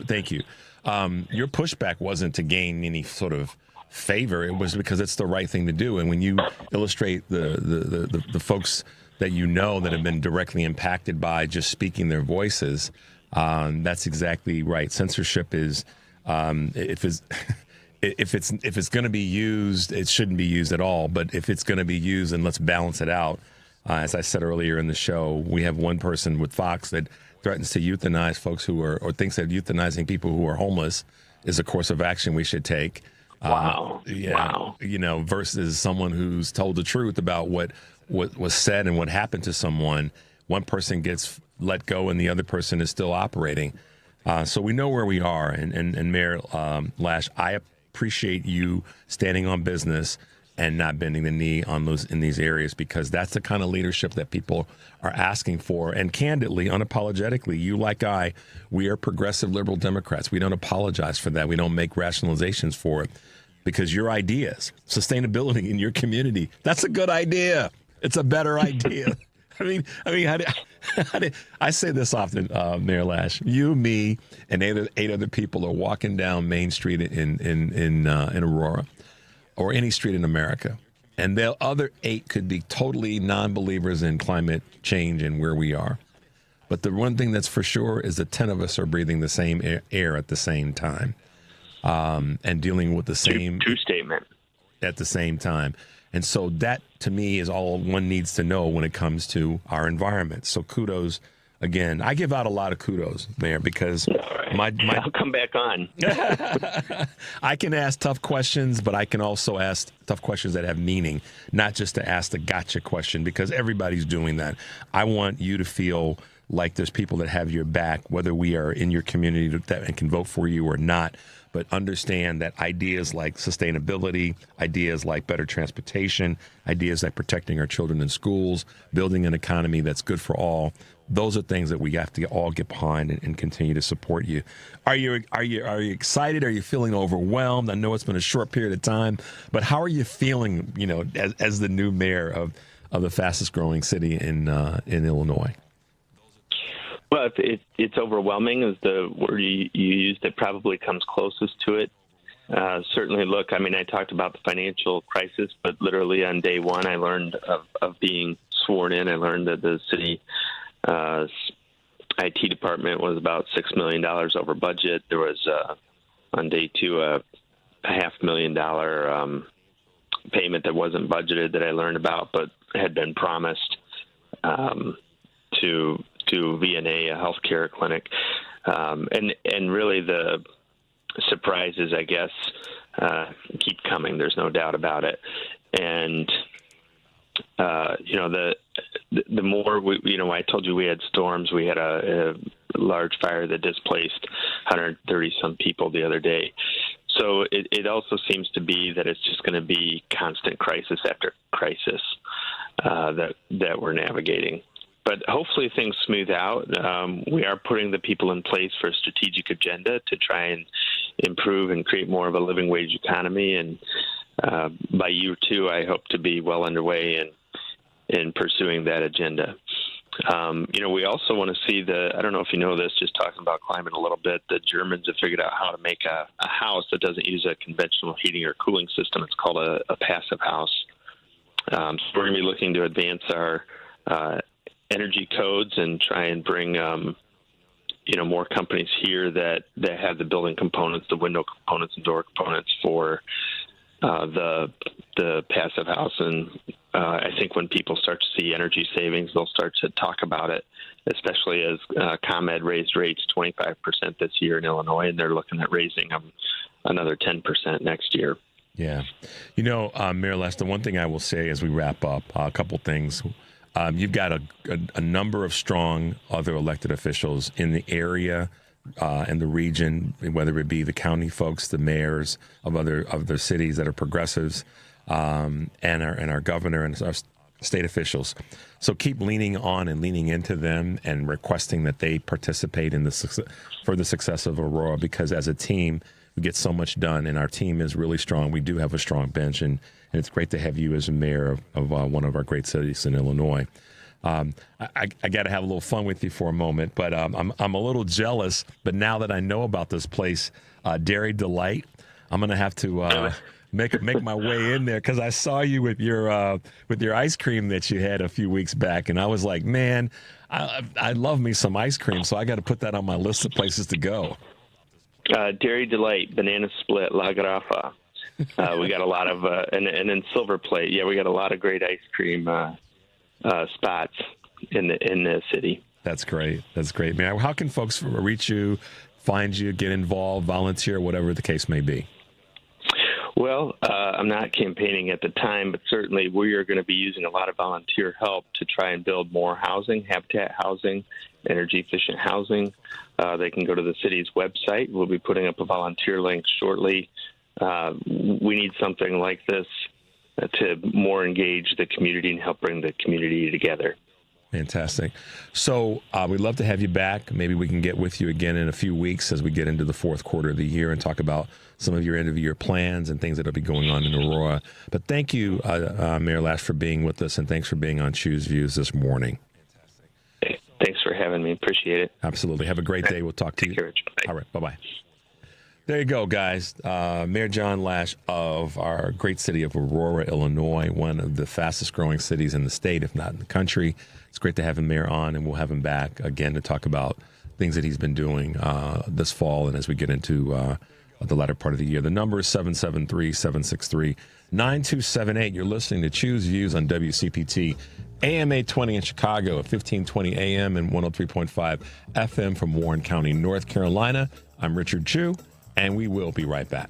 Thank you. Your pushback wasn't to gain any sort of favor. It was because it's the right thing to do. And when you illustrate the folks that that have been directly impacted by just speaking their voices, that's exactly right. Censorship is if it's going to be used, it shouldn't be used at all. But if it's going to be used, then let's balance it out. As I said earlier in the show, we have one person with Fox that threatens to euthanize folks who are, or thinks that euthanizing people who are homeless is a course of action we should take. Wow. Wow. Versus someone who's told the truth about what was said and what happened to someone. One person gets let go and the other person is still operating. So we know where we are. And Mayor Laesch, I appreciate you standing on business and not bending the knee in these areas, because that's the kind of leadership that people are asking for. And candidly, unapologetically, you like we are progressive liberal Democrats. We don't apologize for that. We don't make rationalizations for it, because your ideas, sustainability in your community, that's a good idea. It's a better idea. I say this often, Mayor Laesch. You, me, and eight other people are walking down Main Street in Aurora, or any street in America, and the other 8 could be totally non-believers in climate change and where we are. But the one thing that's for sure is that 10 of us are breathing the same air at the same time, and dealing with the same true statement at the same time. And so that, to me, is all one needs to know when it comes to our environment. So kudos again, I give out a lot of kudos, Mayor, because my I'll come back on. I can ask tough questions, but I can also ask tough questions that have meaning, not just to ask the gotcha question, because everybody's doing that. I want you to feel like there's people that have your back, whether we are in your community that can vote for you or not. But understand that ideas like sustainability, ideas like better transportation, ideas like protecting our children in schools, building an economy that's good for all, those are things that we have to all get behind and continue to support you. Are you excited? Are you feeling overwhelmed? I know it's been a short period of time, but how are you feeling, as the new mayor of the fastest growing city in Illinois? Well, it's overwhelming is the word you used that probably comes closest to it. Certainly, look, I mean, I talked about the financial crisis, but literally on day one, I learned of being sworn in. I learned that the city IT department was about $6 million over budget. There was, on day two, a $500,000 payment that wasn't budgeted that I learned about, but had been promised to VNA, a healthcare clinic. And really the surprises, I guess, keep coming. There's no doubt about it. And, the more I told you we had storms. We had a large fire that displaced 130 some people the other day. So it also seems to be that it's just going to be constant crisis after crisis that we're navigating. But hopefully things smooth out. We are putting the people in place for a strategic agenda to try and improve and create more of a living wage economy. And by year two, I hope to be well underway in pursuing that agenda. We also want to see I don't know if you know this, just talking about climate a little bit, the Germans have figured out how to make a house that doesn't use a conventional heating or cooling system. It's called a passive house. So we're going to be looking to advance our energy codes and try and bring, more companies here that have the building components, the window components and door components for the passive house. And I think when people start to see energy savings, they'll start to talk about it, especially as ComEd raised rates 25% this year in Illinois, and they're looking at raising them another 10% next year. Yeah. Mayor Laesch, the one thing I will say as we wrap up, a couple things. You've got a number of strong other elected officials in the area and the region, whether it be the county folks, the mayors of other cities that are progressives, and our governor and our state officials. So keep leaning on and leaning into them and requesting that they participate in for the success of Aurora, because as a team, we get so much done, and our team is really strong. We do have a strong bench, and it's great to have you as a mayor of one of our great cities in Illinois. I got to have a little fun with you for a moment, but I'm a little jealous. But now that I know about this place, Dairy Delight, I'm going to have to make my way in there, because I saw you with your ice cream that you had a few weeks back, and I was like, man, I love me some ice cream, so I got to put that on my list of places to go. Dairy Delight, Banana Split, La Garrafa. We got a lot of, and then Silver Plate. Yeah, we got a lot of great ice cream spots in the city. That's great. That's great, man. How can folks reach you, find you, get involved, volunteer, whatever the case may be? Well, I'm not campaigning at the time, but certainly we are going to be using a lot of volunteer help to try and build more housing, habitat housing, energy-efficient housing. They can go to the city's website. We'll be putting up a volunteer link shortly. We need something like this to more engage the community and help bring the community together. Fantastic. So we'd love to have you back. Maybe we can get with you again in a few weeks as we get into the fourth quarter of the year and talk about some of your end-of-year plans and things that will be going on in Aurora. But thank you, Mayor Laesch, for being with us, and thanks for being on Choose Views this morning. Thanks for having me. Appreciate it. Absolutely. Have a great day. We'll talk to you. All right. Bye-bye. There you go, guys. Mayor John Laesch of our great city of Aurora, Illinois, one of the fastest growing cities in the state, if not in the country. It's great to have him mayor on, and we'll have him back again to talk about things that he's been doing this fall and as we get into the latter part of the year. The number is 773-763-9278. You're listening to Choose Views on WCPT, AM 820 in Chicago at 1520 AM and 103.5 FM from Warren County, North Carolina. I'm Richard Chu, and we will be right back.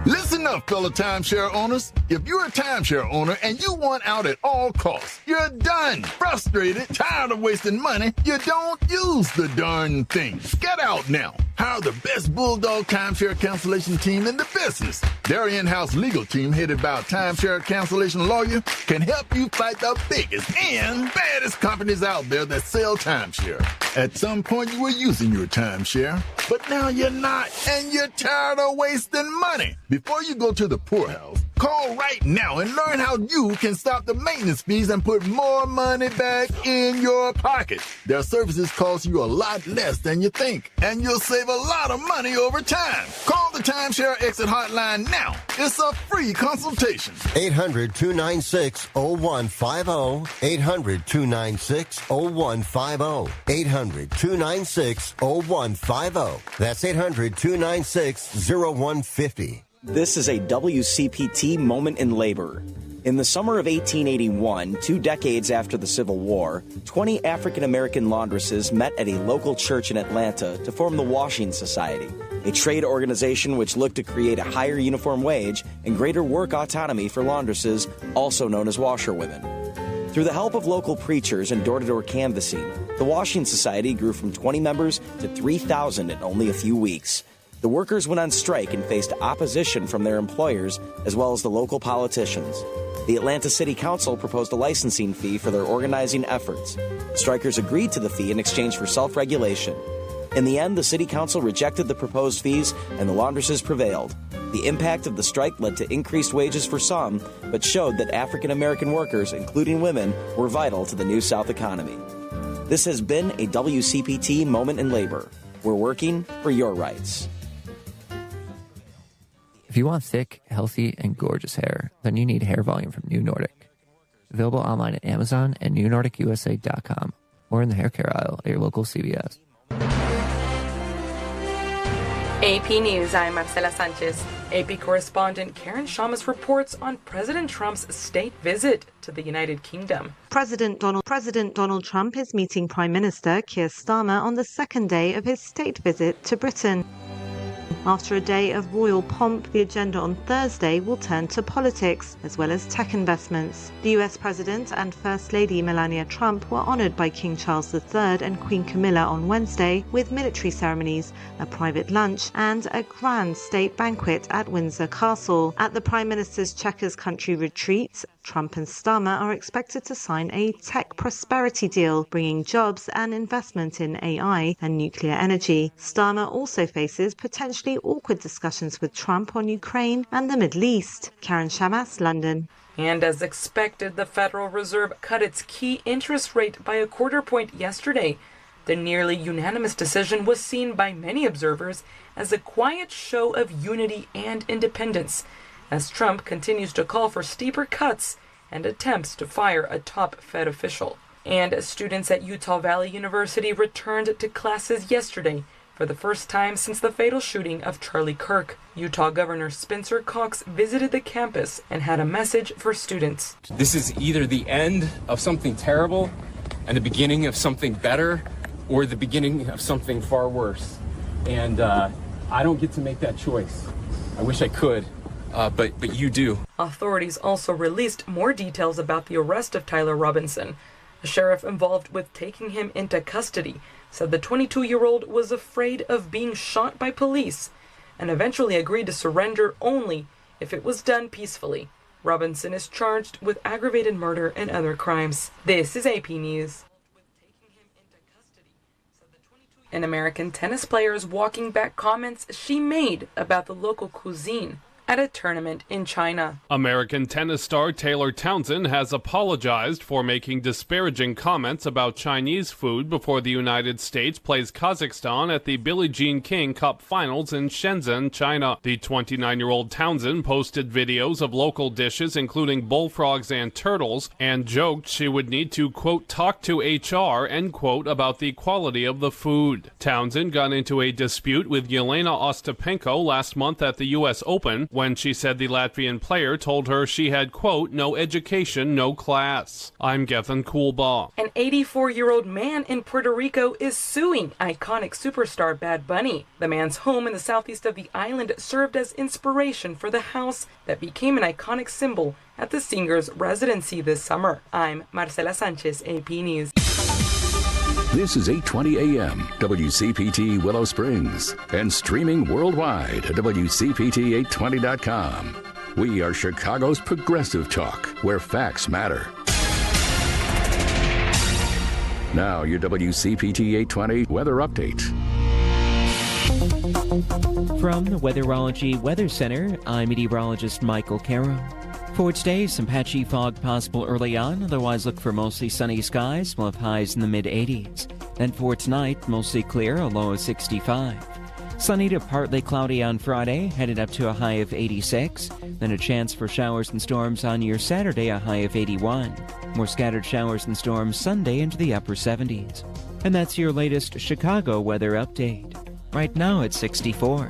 Listen up, fellow timeshare owners. If you're a timeshare owner and you want out at all costs, you're done. Frustrated, tired of wasting money, you don't use the darn thing. Get out now. Hire the best Bulldog timeshare cancellation team in the business. Their in-house legal team, headed by a timeshare cancellation lawyer, can help you fight the biggest and baddest companies out there that sell timeshare. At some point, you were using your timeshare, but now you're not, and you're tired of wasting money. Before you go to the poorhouse, call right now and learn how you can stop the maintenance fees and put more money back in your pocket. Their services cost you a lot less than you think, and you'll save a lot of money over time. Call the Timeshare Exit Hotline now. It's a free consultation. 800-296-0150. 800-296-0150. 800-296-0150. That's 800-296-0150. This is a WCPT moment in labor. In the summer of 1881, 2 decades after the Civil War, 20 African-American laundresses met at a local church in Atlanta to form the Washing Society, a trade organization which looked to create a higher uniform wage and greater work autonomy for laundresses, also known as washerwomen. Through the help of local preachers and door-to-door canvassing, the Washing Society grew from 20 members to 3,000 in only a few weeks. The workers went on strike and faced opposition from their employers as well as the local politicians. The Atlanta City Council proposed a licensing fee for their organizing efforts. Strikers agreed to the fee in exchange for self-regulation. In the end, the City Council rejected the proposed fees and the laundresses prevailed. The impact of the strike led to increased wages for some, but showed that African-American workers, including women, were vital to the New South economy. This has been a WCPT moment in labor. We're working for your rights. If you want thick, healthy, and gorgeous hair, then you need Hair Volume from New Nordic. Available online at Amazon and newnordicusa.com or in the hair care aisle at your local CVS. AP News, I'm Marcela Sanchez. AP correspondent Karen Shamas reports on President Trump's state visit to the United Kingdom. President Donald Trump is meeting Prime Minister Keir Starmer on the second day of his state visit to Britain. After a day of royal pomp, the agenda on Thursday will turn to politics, as well as tech investments. The US President and First Lady Melania Trump were honoured by King Charles III and Queen Camilla on Wednesday with military ceremonies, a private lunch, and a grand state banquet at Windsor Castle. At the Prime Minister's Chequers country retreat, Trump and Starmer are expected to sign a tech prosperity deal, bringing jobs and investment in AI and nuclear energy. Starmer also faces potentially awkward discussions with Trump on Ukraine and the Middle East. Karen Shamas, London. And as expected, the Federal Reserve cut its key interest rate by 1/4 point yesterday. The nearly unanimous decision was seen by many observers as a quiet show of unity and independence, as Trump continues to call for steeper cuts and attempts to fire a top Fed official. And students at Utah Valley University returned to classes yesterday for the first time since the fatal shooting of Charlie Kirk. Utah Governor Spencer Cox visited the campus and had a message for students. This is either the end of something terrible and the beginning of something better, or the beginning of something far worse. And I don't get to make that choice. I wish I could. But you do. Authorities also released more details about the arrest of Tyler Robinson. The sheriff involved with taking him into custody said the 22-year-old was afraid of being shot by police and eventually agreed to surrender only if it was done peacefully. Robinson is charged with aggravated murder and other crimes. This is AP News. An American tennis player is walking back comments she made about the local cuisine. at a tournament in China. American tennis star Taylor Townsend has apologized for making disparaging comments about Chinese food before the United States plays Kazakhstan at the Billie Jean King Cup Finals in Shenzhen, China. The 29-year-old Townsend posted videos of local dishes including bullfrogs and turtles and joked she would need to, quote, talk to HR, end quote, about the quality of the food. Townsend got into a dispute with Yelena Ostapenko last month at the U.S. Open when she said the Latvian player told her she had, quote, no education, no class. I'm Gethin Coolbaugh. An 84-year-old man in Puerto Rico is suing iconic superstar Bad Bunny. The man's home in the southeast of the island served as inspiration for the house that became an iconic symbol at the singer's residency this summer. I'm Marcela Sanchez, AP News. This is 8:20 a.m. WCPT Willow Springs and streaming worldwide at WCPT820.com. We are Chicago's progressive talk, where facts matter. Now your WCPT 820 weather update. From the Weatherology Weather Center, I'm meteorologist Michael Caro. For today, some patchy fog possible early on, otherwise look for mostly sunny skies. We'll have highs in the mid-80s. Then for tonight, mostly clear, a low of 65. Sunny to partly cloudy on Friday, headed up to a high of 86. Then a chance for showers and storms on your Saturday, a high of 81. More scattered showers and storms Sunday into the upper 70s. And that's your latest Chicago weather update. Right now it's 64.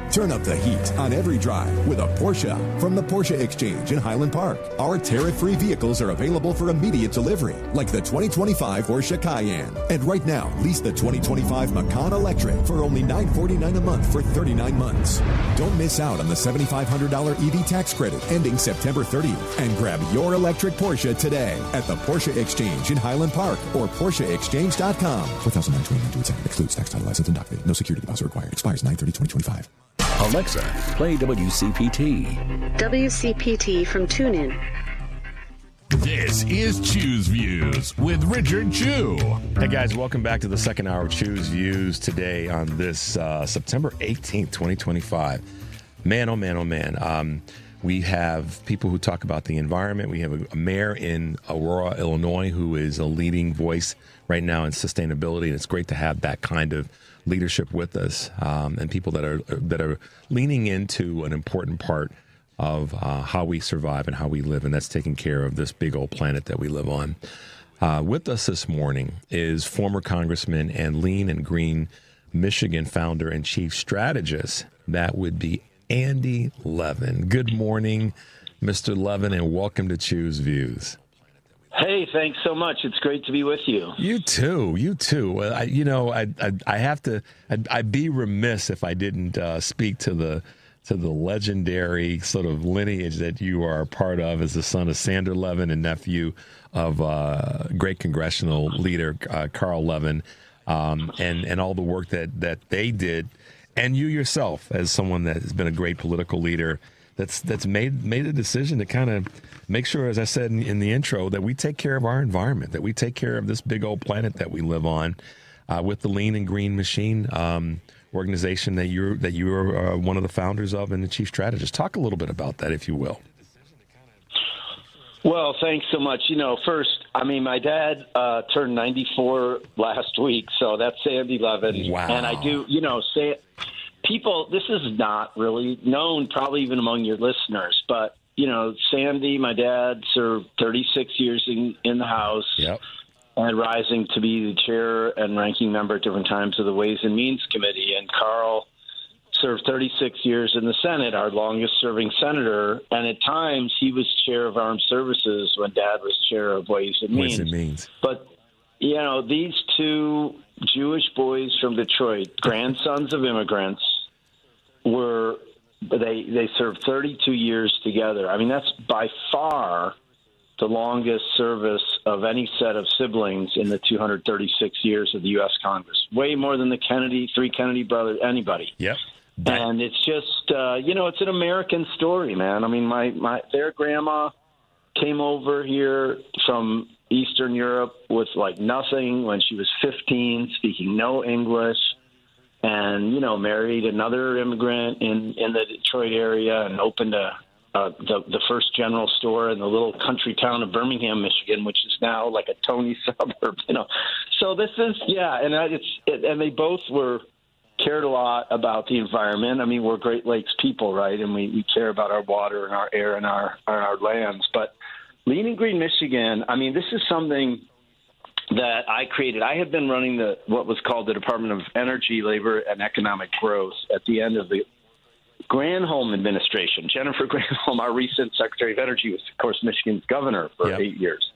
Turn up the heat on every drive with a Porsche from the Porsche Exchange in Highland Park. Our tariff-free vehicles are available for immediate delivery, like the 2025 Porsche Cayenne. And right now, lease the 2025 Macan Electric for only $949 a month for 39 months. Don't miss out on the $7,500 EV tax credit ending September 30th. And grab your electric Porsche today at the Porsche Exchange in Highland Park or PorscheExchange.com. $4,929 to accept. Excludes tax, title, license, and doc fee. No security deposit required. Expires 9/30/2025. Alexa, play WCPT. WCPT from TuneIn. This is Choose Views with Richard Chu. Hey guys, welcome back to the second hour of Choose Views today on this September 18th, 2025. Man, oh man, oh man. We have people who talk about the environment. We have a mayor in Aurora, Illinois, who is a leading voice right now in sustainability. And it's great to have that kind of leadership with us, and people that are leaning into an important part of how we survive and how we live, and that's taking care of this big old planet that we live on. With us this morning is former congressman and Lean and Green Michigan founder and chief strategist. That would be Andy Levin. Good morning, Mr. Levin, and welcome to Choose Views. Hey, thanks so much. It's great to be with you. You too. Well, I'd be remiss if I didn't speak to the legendary sort of lineage that you are a part of as the son of Sander Levin and nephew of great congressional leader Carl Levin, and all the work that they did, and you yourself as someone that has been a great political leader that's made a decision to kind of make sure, as I said in the intro, that we take care of our environment, that we take care of this big old planet that we live on, with the Lean and Green Machine organization that you're one of the founders of and the chief strategist. Talk a little bit about that, if you will. Well, thanks so much. First, my dad turned 94 last week, so that's Sandy Levin. Wow. And I do, say people, this is not really known, probably even among your listeners, but Sandy, my dad, served 36 years in the House. Yep. And rising to be the chair and ranking member at different times of the Ways and Means Committee. And Carl served 36 years in the Senate, our longest-serving senator. And at times, he was chair of Armed Services when Dad was chair of Ways and Means. Ways and Means. But, these two Jewish boys from Detroit, grandsons of immigrants, they served 32 years together. That's by far the longest service of any set of siblings in the 236 years of the U.S. Congress. Way more than the three Kennedy brothers, anybody. Yep. And it's just, it's an American story, man. Their grandma came over here from Eastern Europe with nothing when she was 15, speaking no English. and, you know, married another immigrant in the Detroit area and opened the first general store in the little country town of Birmingham, Michigan, which is now like a Tony suburb, you know. So this is, and they both cared a lot about the environment. I mean, we're Great Lakes people, right? And we care about our water and our air and our lands. But Lean and Green Michigan, I mean, this is something that I created. I have been running what was called the Department of Energy, Labor, and Economic Growth at the end of the Granholm administration. Jennifer Granholm, our recent Secretary of Energy, was, of course, Michigan's governor for 8 years.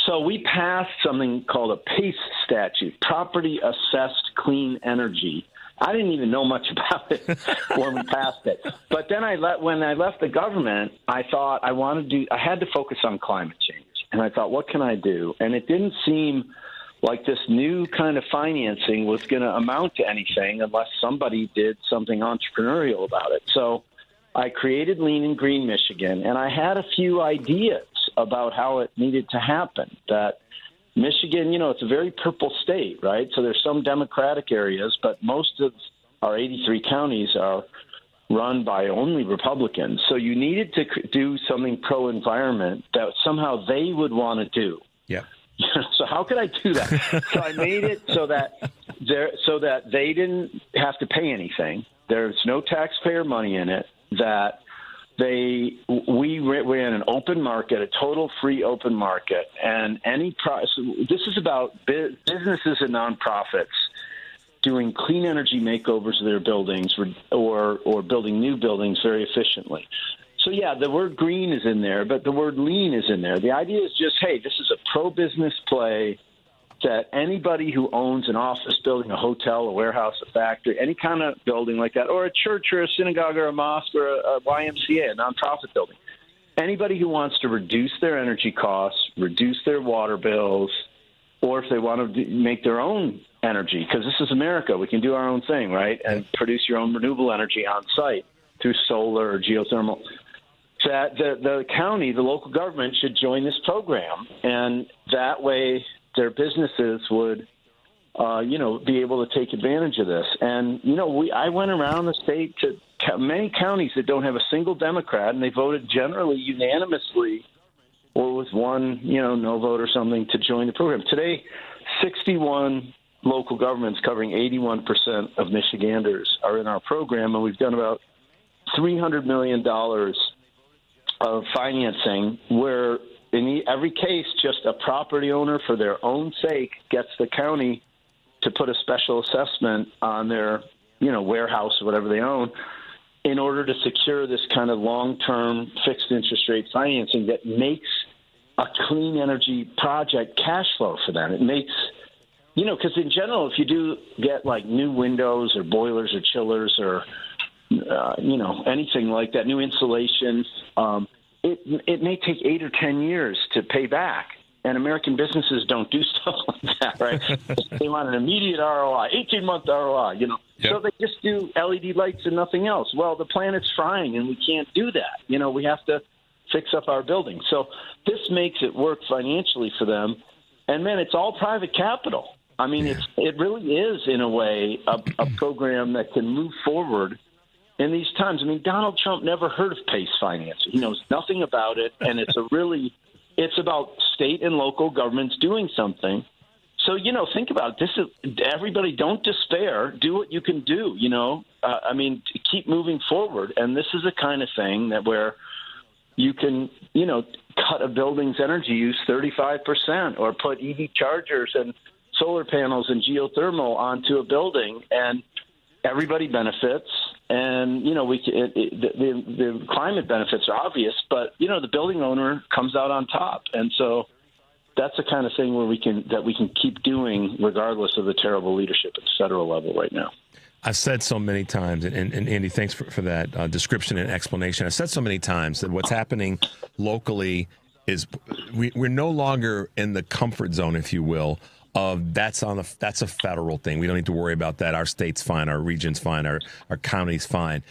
So we passed something called a PACE statute, Property Assessed Clean Energy. I didn't even know much about it when we passed it. But then when I left the government, I thought I had to focus on climate change. And I thought, what can I do? And it didn't seem like this new kind of financing was going to amount to anything unless somebody did something entrepreneurial about it. So I created Lean and Green Michigan, and I had a few ideas about how it needed to happen. That Michigan, you know, it's a very purple state, right? So there's some Democratic areas, but most of our 83 counties are run by only Republicans. So you needed to do something pro-environment that somehow they would want to do. Yeah. So how could I do that? So I made it so that they didn't have to pay anything. There's no taxpayer money in it. That we ran an open market, a total free open market, and this is about businesses and nonprofits doing clean energy makeovers of their buildings or building new buildings very efficiently. So, yeah, the word green is in there, but the word lean is in there. The idea is just, hey, this is a pro-business play that anybody who owns an office building, a hotel, a warehouse, a factory, any kind of building like that, or a church or a synagogue or a mosque or a YMCA, a nonprofit building, anybody who wants to reduce their energy costs, reduce their water bills, or if they want to make their own energy, because this is America, we can do our own thing, right, and produce your own renewable energy on site through solar or geothermal, that the county, the local government should join this program, and that way their businesses would, be able to take advantage of this. And, I went around the state to many counties that don't have a single Democrat, and they voted generally unanimously or with one, no vote or something to join the program. Today, 61 local governments covering 81% of Michiganders are in our program, and we've done about $300 million of financing where in every case, just a property owner for their own sake gets the county to put a special assessment on their, warehouse or whatever they own in order to secure this kind of long-term fixed interest rate financing that makes a clean energy project cash flow for them. It makes, because in general, if you do get like new windows or boilers or chillers or, anything like that, new insulation, it may take 8 or 10 years to pay back. And American businesses don't do stuff like that, right? They want an immediate ROI, 18-month ROI, Yep. So they just do LED lights and nothing else. Well, the planet's frying, and we can't do that. We have to fix up our buildings. So this makes it work financially for them. And, man, it's all private capital. I mean, it really is, in a way, a program that can move forward in these times. I mean, Donald Trump never heard of PACE financing. He knows nothing about it, and it's about state and local governments doing something. So, think about it. Everybody don't despair. Do what you can do, keep moving forward. And this is the kind of thing that where you can, cut a building's energy use 35% or put EV chargers and solar panels and geothermal onto a building, and everybody benefits. And, the climate benefits are obvious, but, the building owner comes out on top. And so that's the kind of thing where we can keep doing regardless of the terrible leadership at the federal level right now. I've said so many times, and Andy, thanks for that description and explanation. I've said so many times that what's happening locally is we're no longer in the comfort zone, if you will, of that's a federal thing. We don't need to worry about that. Our state's fine, our region's fine, our county's fine.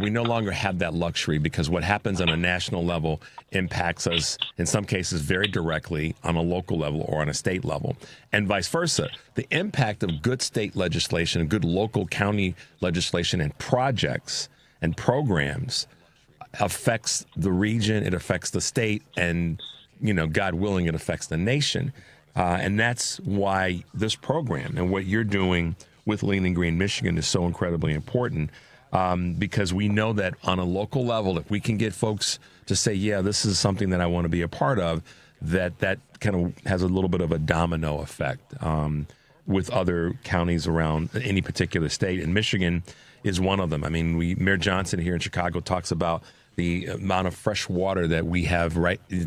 We no longer have that luxury because what happens on a national level impacts us, in some cases, very directly on a local level or on a state level, and vice versa. The impact of good state legislation, good local county legislation and projects and programs affects the region, it affects the state, and, God willing, it affects the nation. And that's why this program and what you're doing with Lean and Green Michigan is so incredibly important. Because we know that on a local level, if we can get folks to say, yeah, this is something that I want to be a part of, that kind of has a little bit of a domino effect with other counties around any particular state. And Michigan is one of them. I mean, Mayor Johnson here in Chicago talks about the amount of fresh water that we have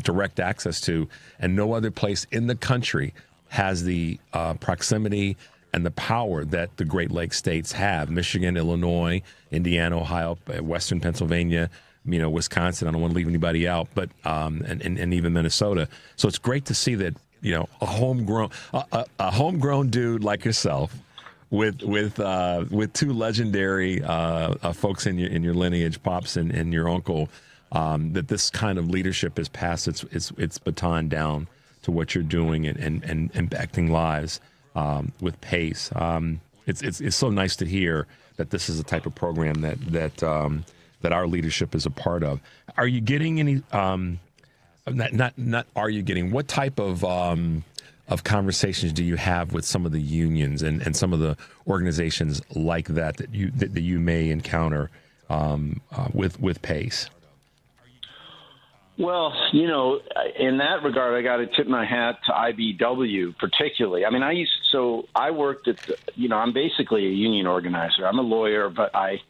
direct access to, and no other place in the country has the proximity and the power that the Great Lakes states have. Michigan, Illinois, Indiana, Ohio, Western Pennsylvania, Wisconsin. I don't want to leave anybody out, but and even Minnesota. So it's great to see that a homegrown dude like yourself, with two legendary folks in your lineage, pops and your uncle, that this kind of leadership has passed its baton down to what you're doing and impacting lives. With PACE. It's so nice to hear that this is the type of program that our leadership is a part of. Are you getting any? Not are you getting? What type of conversations do you have with some of the unions and some of the organizations like that you may encounter with PACE? Well, in that regard, I got to tip my hat to IBW particularly. I mean, I worked at, I'm basically a union organizer. I'm a lawyer, but I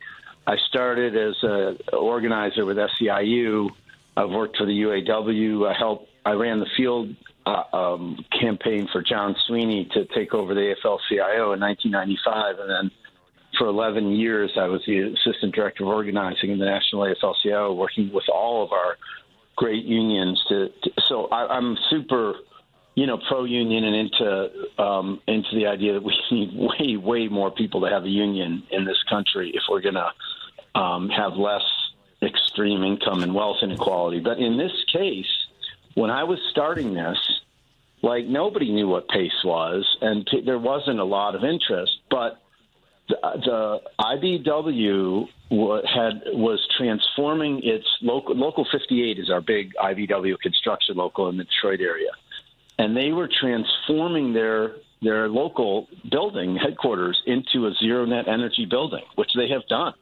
started as an organizer with SEIU. I've worked for the UAW. I ran the field campaign for John Sweeney to take over the AFL-CIO in 1995, and then for 11 years I was the assistant director of organizing in the National AFL-CIO, working with all of our great unions. So I'm super, pro-union and into the idea that we need way more people to have a union in this country if we're going to have less extreme income and wealth inequality. But in this case, when I was starting this, nobody knew what PACE was, and there wasn't a lot of interest. But the IBW was transforming its local 58 is our big IBW construction local in the Detroit area, and they were transforming their local building headquarters into a zero net energy building, which they have done.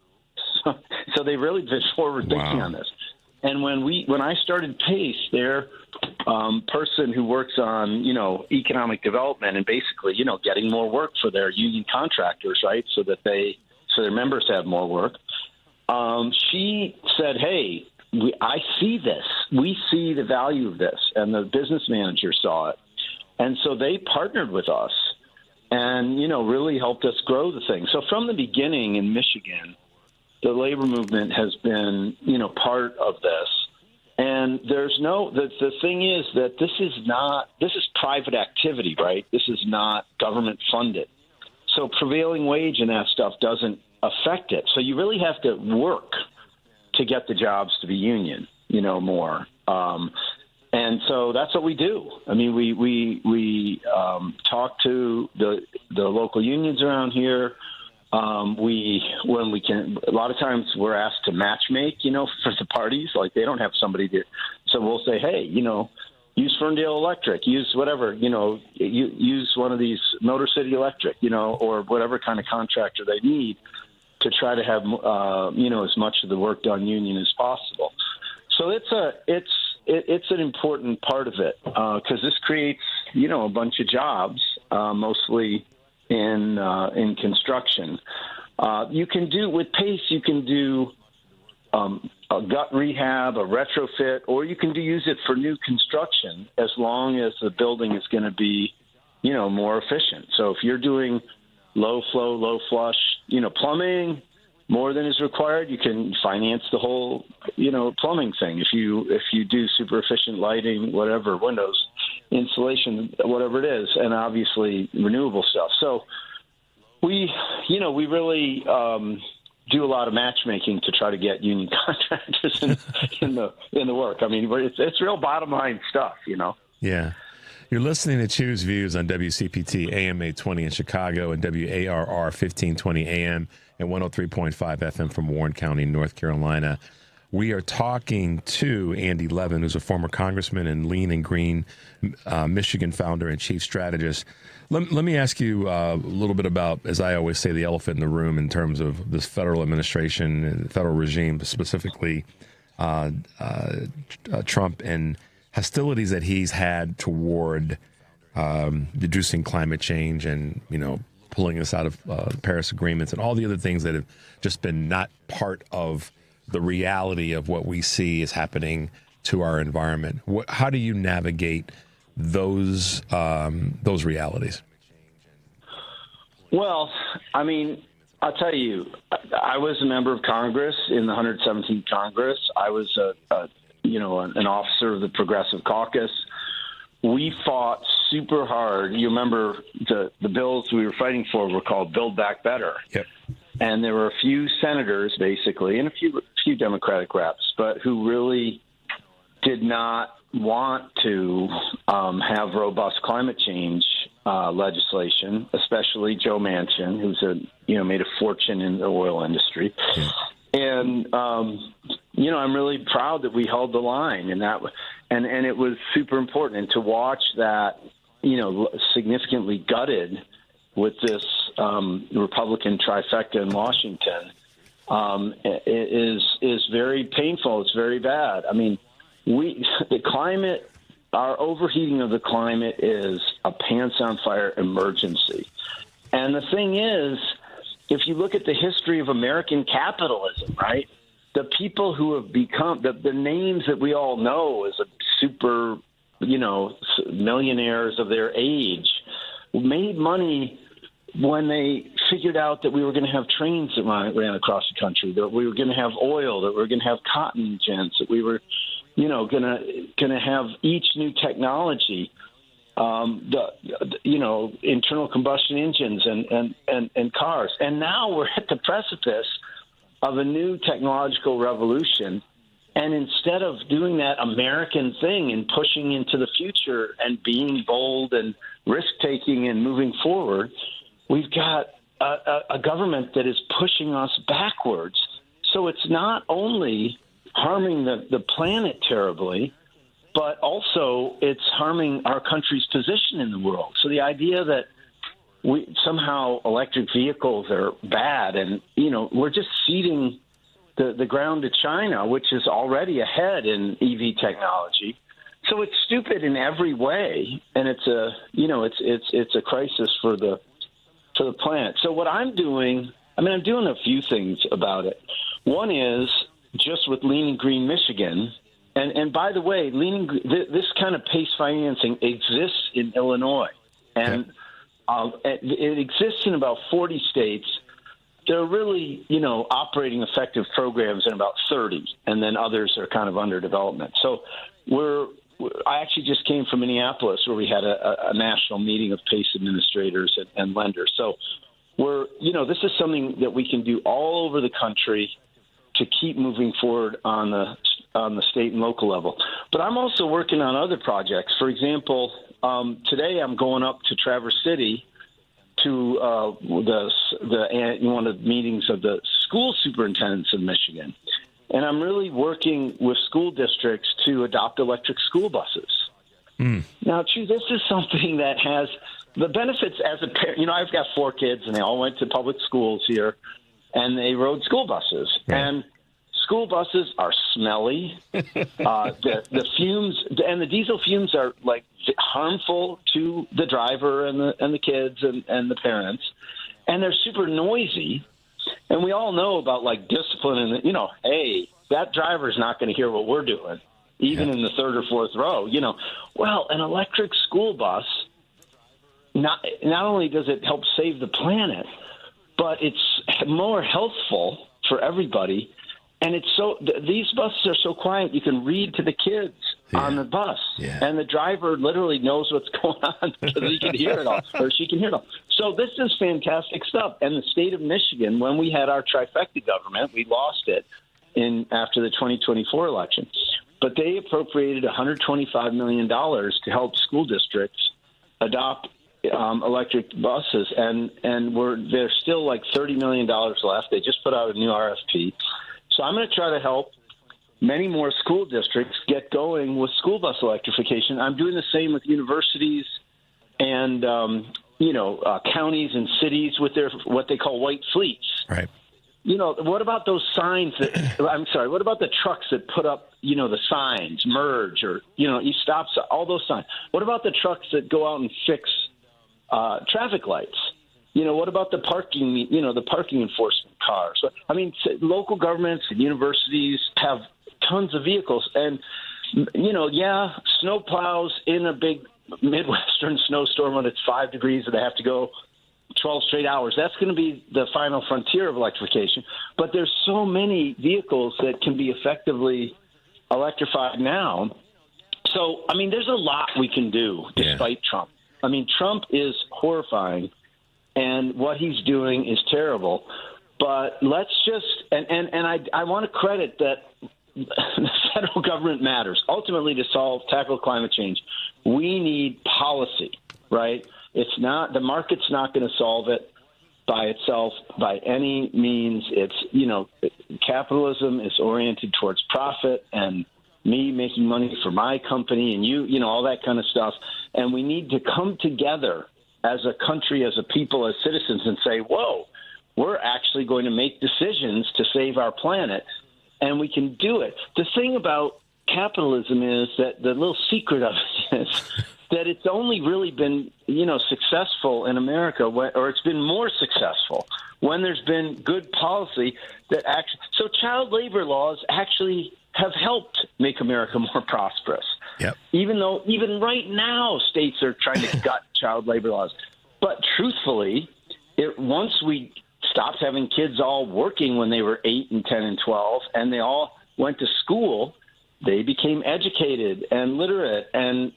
So they've really been forward thinking on this. And when I started PACE, their person who works on economic development and basically getting more work for their union contractors, right, so their members have more work. She said, "Hey, I see this. We see the value of this," and the business manager saw it, and so they partnered with us, and really helped us grow the thing. So from the beginning in Michigan, the labor movement has been part of this. And the thing is that this is private activity, right? This is not government funded. So prevailing wage and that stuff doesn't affect it. So you really have to work to get the jobs to be union, more. And so that's what we do. I mean, we talk to the local unions around here. When we can, a lot of times we're asked to match make, for the parties, they don't have somebody to, so we'll say, hey, use Ferndale Electric, use whatever, use one of these Motor City Electric, or whatever kind of contractor they need to try to have, as much of the work done union as possible. So it's an important part of it, because this creates, a bunch of jobs, mostly in construction. You can do with PACE, you can do a gut rehab, a retrofit, or you can use it for new construction as long as the building is going to be, more efficient. So if you're doing low flow, low flush, plumbing more than is required, you can finance the whole, plumbing thing. If you do super efficient lighting, whatever, windows, insulation, whatever it is, and obviously renewable stuff. So we really do a lot of matchmaking to try to get union contractors in the work. I mean, it's real bottom line stuff, Yeah. You're listening to Choose Views on WCPT AM 820 in Chicago and WARR 1520 AM and 103.5 FM from Warren County, North Carolina. We are talking to Andy Levin, who's a former congressman and Lean and Green Michigan founder and chief strategist. Let me ask you a little bit about, as I always say, the elephant in the room in terms of this federal administration and federal regime, specifically Trump and hostilities that he's had toward reducing climate change and, pulling us out of Paris agreements and all the other things that have just been not part of the reality of what we see is happening to our environment. How do you navigate those realities? Well, I mean, I'll tell you, I was a member of Congress in the 117th Congress. I was an officer of the Progressive Caucus. We fought super hard. You remember the bills we were fighting for were called Build Back Better. Yep. And there were a few senators, basically, and a few Democratic reps, but who really did not want to have robust climate change legislation, especially Joe Manchin, who's made a fortune in the oil industry. And I'm really proud that we held the line, and it was super important. And to watch that, significantly gutted with this Republican trifecta in Washington is very painful. It's very bad. I mean, our overheating of the climate is a pants on fire emergency. And the thing is, if you look at the history of American capitalism, right, the people who have become the names that we all know as a super, millionaires of their age made money when they figured out that we were going to have trains that ran across the country, that we were going to have oil, that we were going to have cotton gins, that we were, going to have each new technology, internal combustion engines and cars. And now we're at the precipice of a new technological revolution. And instead of doing that American thing and pushing into the future and being bold and risk-taking and moving forward, we've got a government that is pushing us backwards. So it's not only harming the planet terribly, but also it's harming our country's position in the world. So the idea that somehow electric vehicles are bad and, we're just ceding the ground to China, which is already ahead in EV technology. So it's stupid in every way, and it's a crisis for the planet. So what I'm doing, I'm doing a few things about it. One is just with Lean and Green Michigan, and by the way, this kind of PACE financing exists in Illinois, and it exists in about 40 states. There are really, operating effective programs in about 30, and then others are kind of under development. So I actually just came from Minneapolis, where we had a national meeting of PACE administrators and lenders. So this is something that we can do all over the country to keep moving forward on the state and local level. But I'm also working on other projects. For example, today I'm going up to Traverse City to one of the meetings of the school superintendents of Michigan. And I'm really working with school districts to adopt electric school buses. Now, this is something that has the benefits as a parent. I've got 4 kids, and they all went to public schools here, and they rode school buses. Right. And school buses are smelly. The fumes and the diesel fumes are like harmful to the driver and the kids and the parents, and they're super noisy. And we all know about discipline and hey, that driver's not going to hear what we're doing, even in the 3rd or 4th row. Well, an electric school bus not only does it help save the planet, but it's more healthful for everybody. And these buses are so quiet, you can read to the kids on the bus. And the driver literally knows what's going on because he can hear it all, or she can hear it all. So this is fantastic stuff. And the state of Michigan, when we had our trifecta government, we lost it after the 2024 election. But they appropriated $125 million to help school districts adopt electric buses, and there's still like $30 million left. They just put out a new RFP. So I'm going to try to help many more school districts get going with school bus electrification. I'm doing the same with universities and counties and cities with their what they call white fleets. Right. What about those signs what about the trucks that put up, the signs, merge, or, stop, all those signs? What about the trucks that go out and fix traffic lights? What about the parking enforcement cars? I mean, local governments and universities have tons of vehicles. And, snow plows in a big Midwestern snowstorm when it's 5 degrees and they have to go 12 straight hours. That's going to be the final frontier of electrification. But there's so many vehicles that can be effectively electrified now. So, I mean, there's a lot we can do despite Trump. I mean, Trump is horrifying, and what he's doing is terrible. But let's just I want to credit that the federal government matters. Ultimately, to tackle climate change, we need policy, right? It's not the market's not going to solve it by itself by any means. It's capitalism is oriented towards profit and me making money for my company and you all that kind of stuff. And we need to come together as a country, as a people, as citizens, and say, whoa, we're actually going to make decisions to save our planet, and we can do it. The thing about capitalism is that the little secret of it is that it's only really been, successful in America, or it's been more successful when there's been good policy that actually. So child labor laws actually have helped make America more prosperous. Yep. Even though even right now states are trying to gut child labor laws. But truthfully, once we stopped having kids all working when they were 8 and 10 and 12, and they all went to school, they became educated and literate, and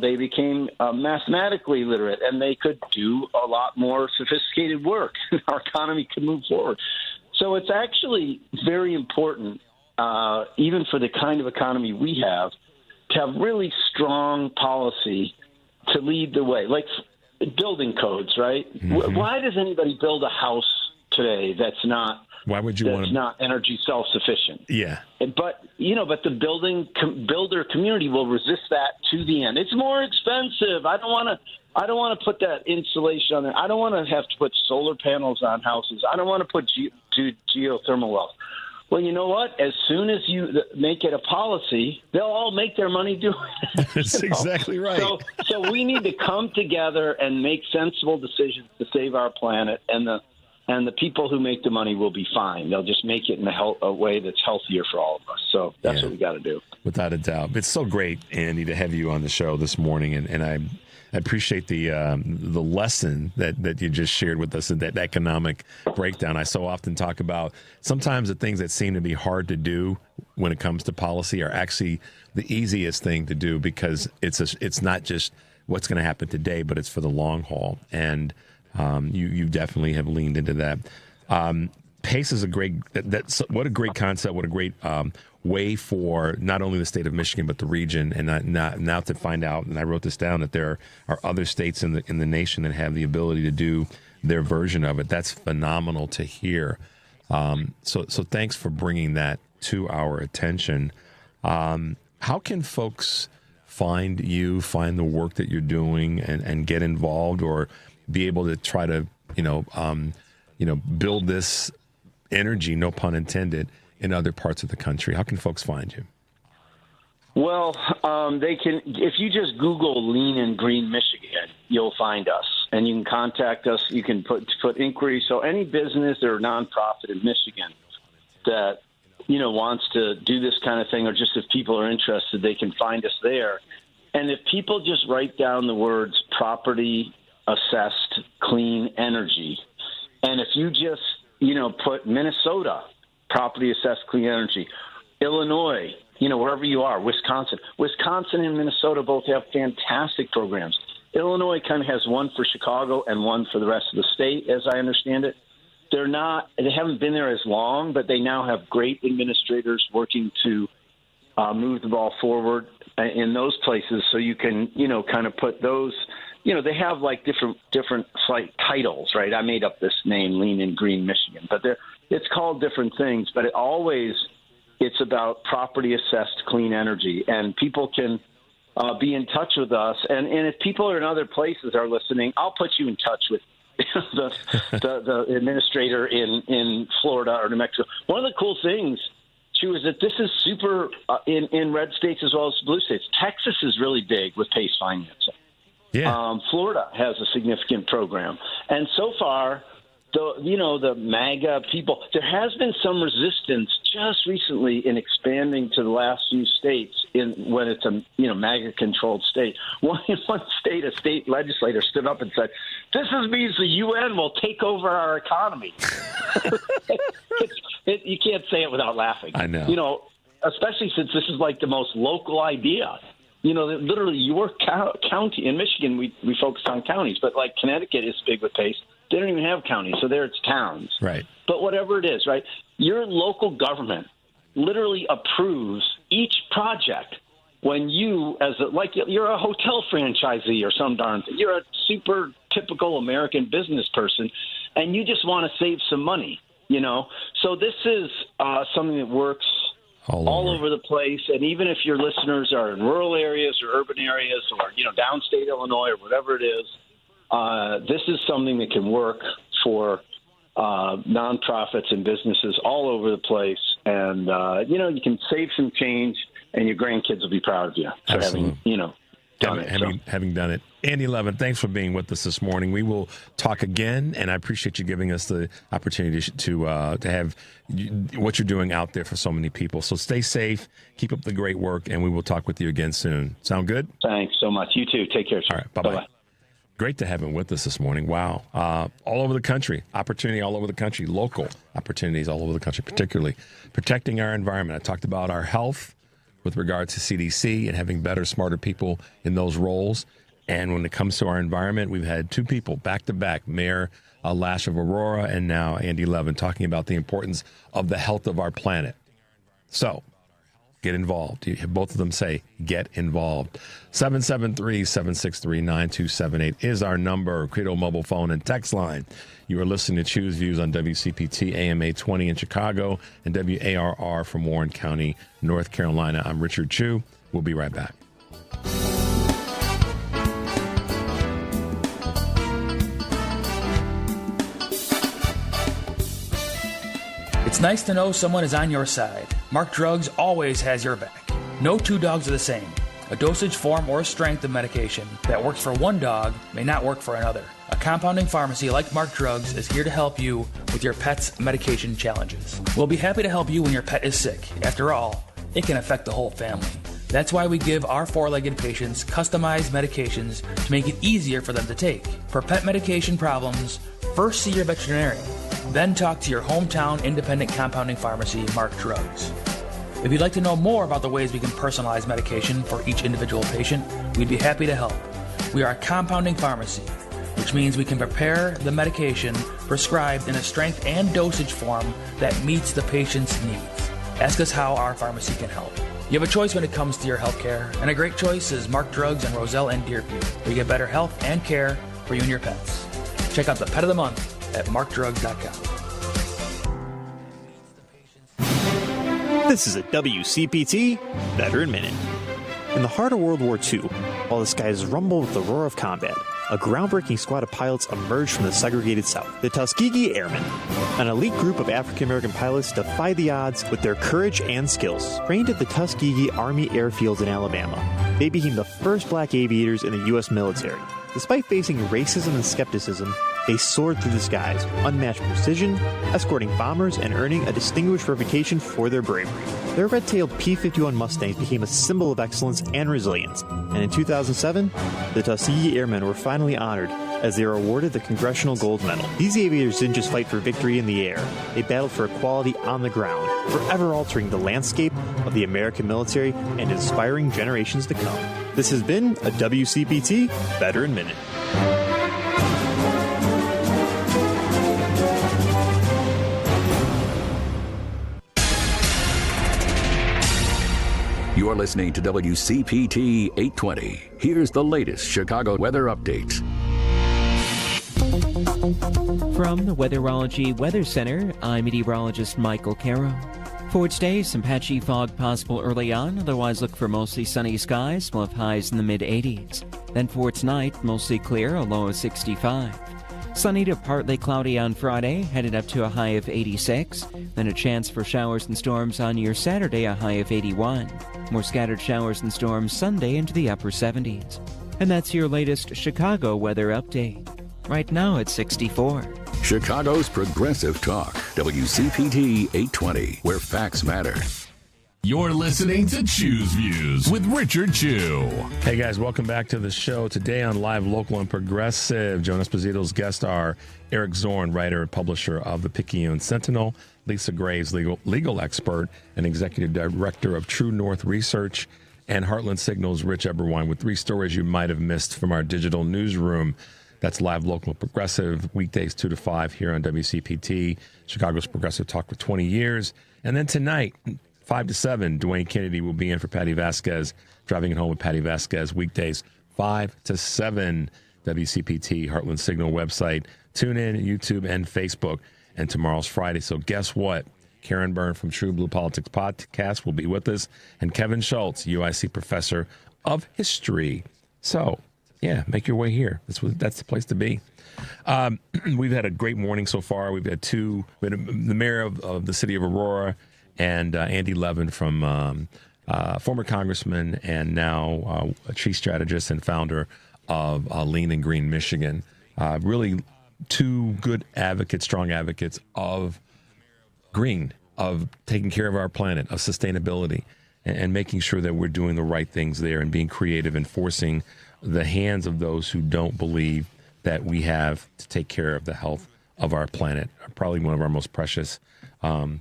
they became mathematically literate, and they could do a lot more sophisticated work. Our economy could move forward. So it's actually very important, even for the kind of economy we have, to have really strong policy to lead the way, like building codes, right? Mm-hmm. Why does anybody build a house today that's not not energy self-sufficient? Yeah. But the builder community will resist that to the end. It's more expensive. I don't want to put that insulation on there. I don't want to have to put solar panels on houses. I don't want to put geothermal wells. Well, you know what? As soon as you make it a policy, they'll all make their money doing it. That's exactly right. So we need to come together and make sensible decisions to save our planet, and the people who make the money will be fine. They'll just make it in a way that's healthier for all of us. So that's what we got to do. Without a doubt. It's so great, Andy, to have you on the show this morning, and I appreciate the lesson that you just shared with us, and that economic breakdown. I so often talk about sometimes the things that seem to be hard to do when it comes to policy are actually the easiest thing to do, because it's not just what's going to happen today, but it's for the long haul. And you definitely have leaned into that. PACE is what a great concept, what a great way for not only the state of Michigan, but the region. And now to find out, and I wrote this down, that there are other states in the nation that have the ability to do their version of it. That's phenomenal to hear. So thanks for bringing that to our attention. How can folks find the work that you're doing and get involved, or be able to try to, build this energy, no pun intended, in other parts of the country? How can folks find you? Well, they can, if you just Google Lean and Green Michigan, you'll find us, and you can contact us. You can put inquiries. So any business or nonprofit in Michigan that, wants to do this kind of thing, or just if people are interested, they can find us there. And if people just write down the words property assessed clean energy, and if you just, put Minnesota property assessed clean energy, Illinois, wherever you are, Wisconsin. Wisconsin and Minnesota both have fantastic programs. Illinois kind of has one for Chicago and one for the rest of the state, as I understand it. They haven't been there as long, but they now have great administrators working to move the ball forward in those places. So you can, kind of put those, they have like different like titles, right? I made up this name, Lean and Green Michigan, but it's called different things, but it's about property assessed clean energy, and people can be in touch with us. And if people are in other places are listening, I'll put you in touch with the administrator in Florida or New Mexico. One of the cool things, too, is that this is super in red states as well as blue states. Texas is really big with PACE financing. Yeah. Florida has a significant program. And so far, the MAGA people, there has been some resistance just recently in expanding to the last few states when it's a MAGA-controlled state. One state, a state legislator stood up and said, "This means the UN will take over our economy." You can't say it without laughing. I know. Especially since this is like the most local idea. Literally your county in Michigan, we focus on counties, but like Connecticut is big with PACE. They don't even have counties, so there it's towns. Right. But whatever it is, right, your local government literally approves each project when you, you're a hotel franchisee or some darn thing. You're a super typical American business person, and you just want to save some money, So this is something that works all over the place. And even if your listeners are in rural areas or urban areas or, downstate Illinois or whatever it is, this is something that can work for nonprofits and businesses all over the place. And, you can save some change and your grandkids will be proud of you for having done it. Andy Levin, thanks for being with us this morning. We will talk again, and I appreciate you giving us the opportunity to have what you're doing out there for so many people. So stay safe, keep up the great work, and we will talk with you again soon. Sound good? Thanks so much. You too. Take care, sir. All right. Bye-bye. Great to have him with us this morning. Wow. All over the country, opportunity all over the country, local opportunities all over the country, particularly protecting our environment. I talked about our health with regard to CDC and having better, smarter people in those roles. And when it comes to our environment, we've had two people back-to-back, Mayor Laesch of Aurora and now Andy Levin, talking about the importance of the health of our planet. So get involved. Both of them say, get involved. 773-763-9278 is our number. Credo mobile phone and text line. You are listening to Choose Views on WCPT AM 820 in Chicago and WARR from Warren County, North Carolina. I'm Richard Chu. We'll be right back. It's nice to know someone is on your side. Mark Drugs always has your back. No two dogs are the same. A dosage form or strength of medication that works for one dog may not work for another. A compounding pharmacy like Mark Drugs is here to help you with your pet's medication challenges. We'll be happy to help you when your pet is sick. After all, it can affect the whole family. That's why we give our four-legged patients customized medications to make it easier for them to take. For pet medication problems, first see your veterinarian. Then talk to your hometown independent compounding pharmacy, Mark Drugs. If you'd like to know more about the ways we can personalize medication for each individual patient, we'd be happy to help. We are a compounding pharmacy, which means we can prepare the medication prescribed in a strength and dosage form that meets the patient's needs. Ask us how our pharmacy can help. You have a choice when it comes to your health care, and a great choice is Mark Drugs in Roselle and Deerfield, where you get better health and care for you and your pets. Check out the Pet of the Month at markdrugs.com. This is a WCPT Veteran Minute. In the heart of World War II, while the skies rumbled with the roar of combat, a groundbreaking squad of pilots emerged from the segregated South, the Tuskegee Airmen. An elite group of African-American pilots defied the odds with their courage and skills. Trained at the Tuskegee Army Airfields in Alabama, they became the first black aviators in the U.S. military. Despite facing racism and skepticism, they soared through the skies with unmatched precision, escorting bombers and earning a distinguished reputation for their bravery. Their red-tailed P-51 Mustangs became a symbol of excellence and resilience, and in 2007, the Tuskegee Airmen were finally honored as they were awarded the Congressional Gold Medal. These aviators didn't just fight for victory in the air. They battled for equality on the ground, forever altering the landscape of the American military and inspiring generations to come. This has been a WCPT Veteran Minute. You're listening to WCPT 820. Here's the latest Chicago weather update. From the Weatherology Weather Center, I'm meteorologist Michael Caro. For today, some patchy fog possible early on, otherwise look for mostly sunny skies. We'll have highs in the mid-80s. Then for tonight, mostly clear, a low of 65. Sunny to partly cloudy on Friday, headed up to a high of 86. Then a chance for showers and storms on your Saturday, a high of 81. More scattered showers and storms Sunday into the upper 70s. And that's your latest Chicago weather update. Right now it's 64. Chicago's Progressive Talk, WCPT 820, where facts matter. You're listening to Choose Views with Richard Chew. Hey guys, welcome back to the show. Today on Live, Local, and Progressive, Joan Esposito's guests are Eric Zorn, writer and publisher of the Picayune Sentinel, Lisa Graves, legal expert and executive director of True North Research, and Heartland Signal's Rich Eberwine with 3 stories you might have missed from our digital newsroom. That's Live, Local, and Progressive, weekdays 2 to 5 here on WCPT, Chicago's Progressive Talk for 20 years. And then tonight, 5 to 7, Dwayne Kennedy will be in for Patty Vasquez, Driving It Home with Patty Vasquez, weekdays 5 to 7, WCPT, Heartland Signal website, tune in, YouTube, and Facebook. And tomorrow's Friday, so guess what? Karen Byrne from True Blue Politics Podcast will be with us, and Kevin Schultz, UIC professor of history. So, yeah, make your way here. That's the place to be. We've had a great morning so far. We've had the mayor of the city of Aurora, and Andy Levin from former congressman and now a chief strategist and founder of Lean and Green Michigan. Really 2 good advocates, strong advocates of green, of taking care of our planet, of sustainability, and making sure that we're doing the right things there and being creative and forcing the hands of those who don't believe that we have to take care of the health of our planet, probably one of our most precious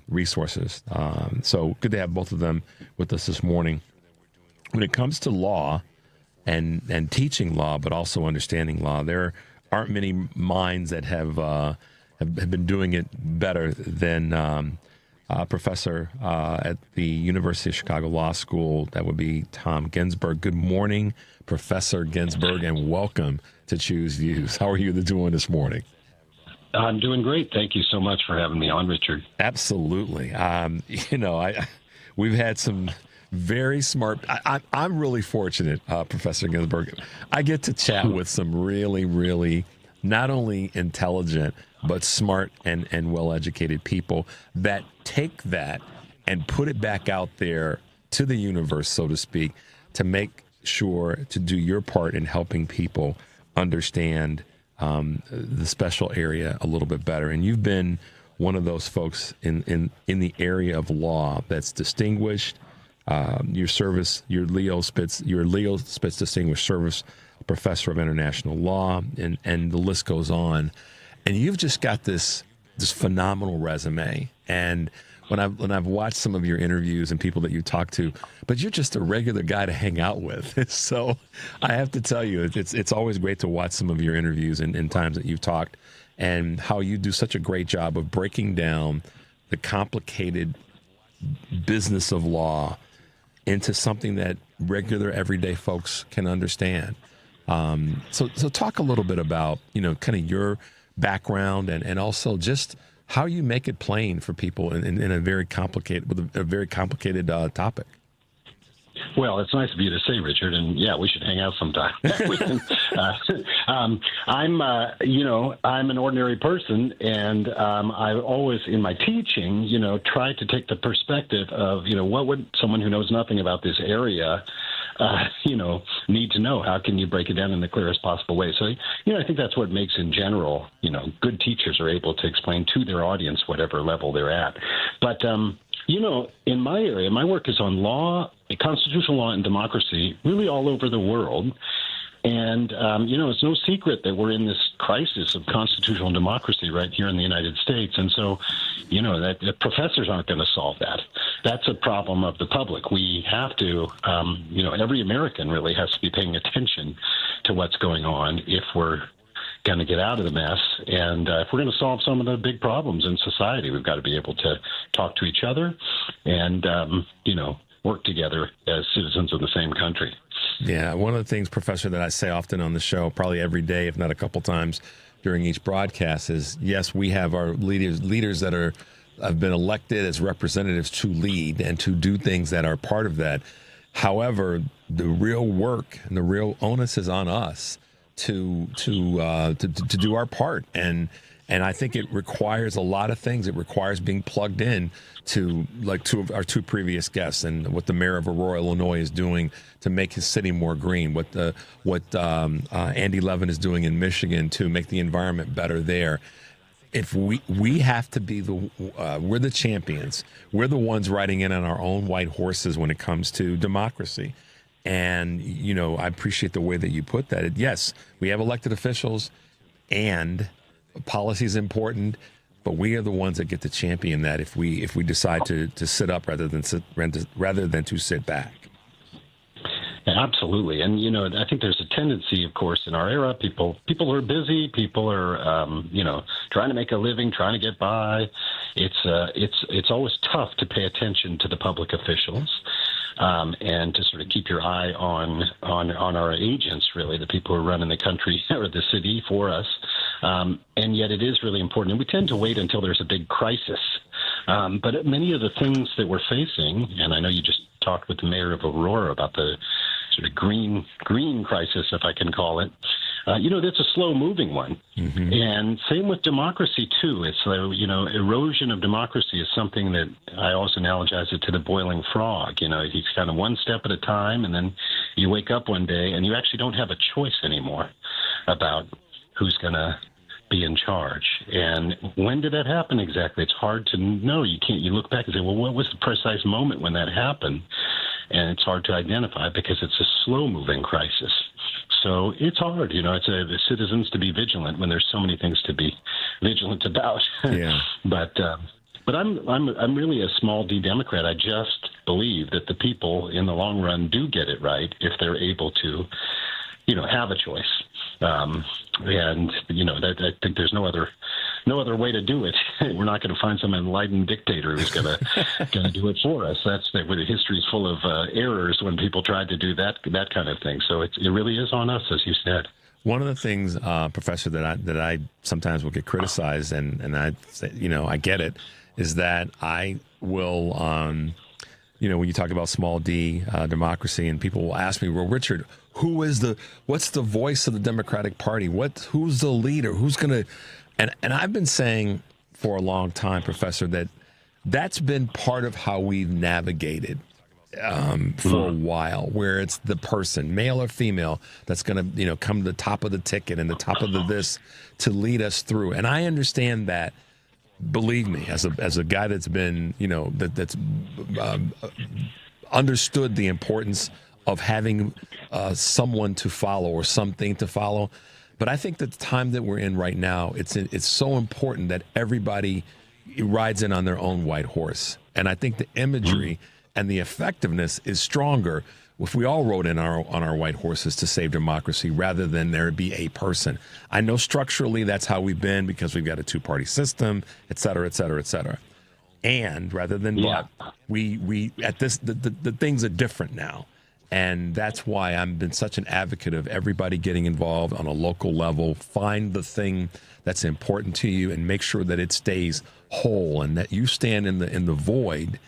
resources. So good to have both of them with us this morning. When it comes to law and teaching law, but also understanding law, there aren't many minds that have been doing it better than a professor at the University of Chicago Law School. That would be Tom Ginsburg. Good morning, Professor Ginsburg, and welcome to Choose Views. How are you doing this morning? I'm doing great. Thank you so much for having me on, Richard. Absolutely. We've had some very smart. I'm really fortunate, Professor Ginsburg. I get to chat with some really, really not only intelligent but smart and well-educated people that take that and put it back out there to the universe, so to speak, to make sure to do your part in helping people understand the special area a little bit better. And you've been one of those folks in the area of law that's distinguished. Your Leo Spitz Distinguished Service Professor of International Law, and the list goes on. And you've just got this phenomenal resume. And when I've watched some of your interviews and people that you talk to, but you're just a regular guy to hang out with. So I have to tell you, it's always great to watch some of your interviews and times that you've talked, and how you do such a great job of breaking down the complicated business of law into something that regular everyday folks can understand. So talk a little bit about, kind of your background and also just how you make it plain for people in a very complicated topic. Well, it's nice of you to say, Richard, and yeah, we should hang out sometime. I'm an ordinary person, and I always, in my teaching, try to take the perspective of, what would someone who knows nothing about this area, need to know? How can you break it down in the clearest possible way? So, I think that's what makes, in general, good teachers are able to explain to their audience whatever level they're at. But, in my area, my work is on law, constitutional law and democracy, really all over the world. And, it's no secret that we're in this crisis of constitutional democracy right here in the United States. And so, that professors aren't going to solve that. That's a problem of the public. We have to, every American really has to be paying attention to what's going on if we're going to get out of the mess. And if we're going to solve some of the big problems in society, we've got to be able to talk to each other and, work together as citizens of the same country. Yeah, one of the things, Professor, that I say often on the show, probably every day, if not a couple times during each broadcast, is yes, we have our leaders that have been elected as representatives to lead and to do things that are part of that. However, the real work and the real onus is on us to do our part, and I think it requires a lot of things. It requires being plugged in to like our two previous guests and what the mayor of Aurora, Illinois, is doing to make his city more green. What Andy Levin is doing in Michigan to make the environment better there. If we have to be we're the champions. We're the ones riding in on our own white horses when it comes to democracy. And, I appreciate the way that you put that. Yes, we have elected officials and policy is important, but we are the ones that get to champion that if we decide to sit up rather than to sit back. Yeah, absolutely. And, I think there's a tendency, of course, in our era, people are busy, people are, trying to make a living, trying to get by. It's always tough to pay attention to the public officials. And to sort of keep your eye on our agents, really, the people who are running the country or the city for us. And yet it is really important. And we tend to wait until there's a big crisis. But many of the things that we're facing, and I know you just talked with the mayor of Aurora about the sort of green crisis, if I can call it. That's a slow-moving one. Mm-hmm. And same with democracy, too. It's, erosion of democracy is something that I always analogize it to the boiling frog. It's kind of one step at a time, and then you wake up one day and you actually don't have a choice anymore about who's going to be in charge. And when did that happen exactly? It's hard to know. You look back and say, well, what was the precise moment when that happened? And it's hard to identify because it's a slow-moving crisis. So it's hard, it's the citizens to be vigilant when there's so many things to be vigilant about. Yeah. But I'm really a small D Democrat. I just believe that the people in the long run do get it right if they're able to, have a choice. I think there's no other way to do it. We're not going to find some enlightened dictator who's going to do it for us. That's where the history is full of errors when people tried to do that kind of thing. So it really is on us, as you said. One of the things, Professor, that I sometimes will get criticized, and I say, I get it, is that I will, when you talk about small D democracy, and people will ask me, well, Richard, what's the voice of the Democratic Party? Who's the leader? Who's going to, and I've been saying for a long time, Professor, that's been part of how we've navigated for a while, where it's the person, male or female, that's going to, come to the top of the ticket and the top of this to lead us through. And I understand that. Believe me, as a guy that's been, that's understood the importance of having someone to follow or something to follow. But I think that the time that we're in right now, it's so important that everybody rides in on their own white horse. And I think the imagery and the effectiveness is stronger if we all rode in on our white horses to save democracy rather than there be a person. I know structurally that's how we've been because we've got a two-party system, et cetera, et cetera, et cetera. And rather than we at this, the things are different now. And that's why I've been such an advocate of everybody getting involved on a local level. Find the thing that's important to you and make sure that it stays whole and that you stand in the void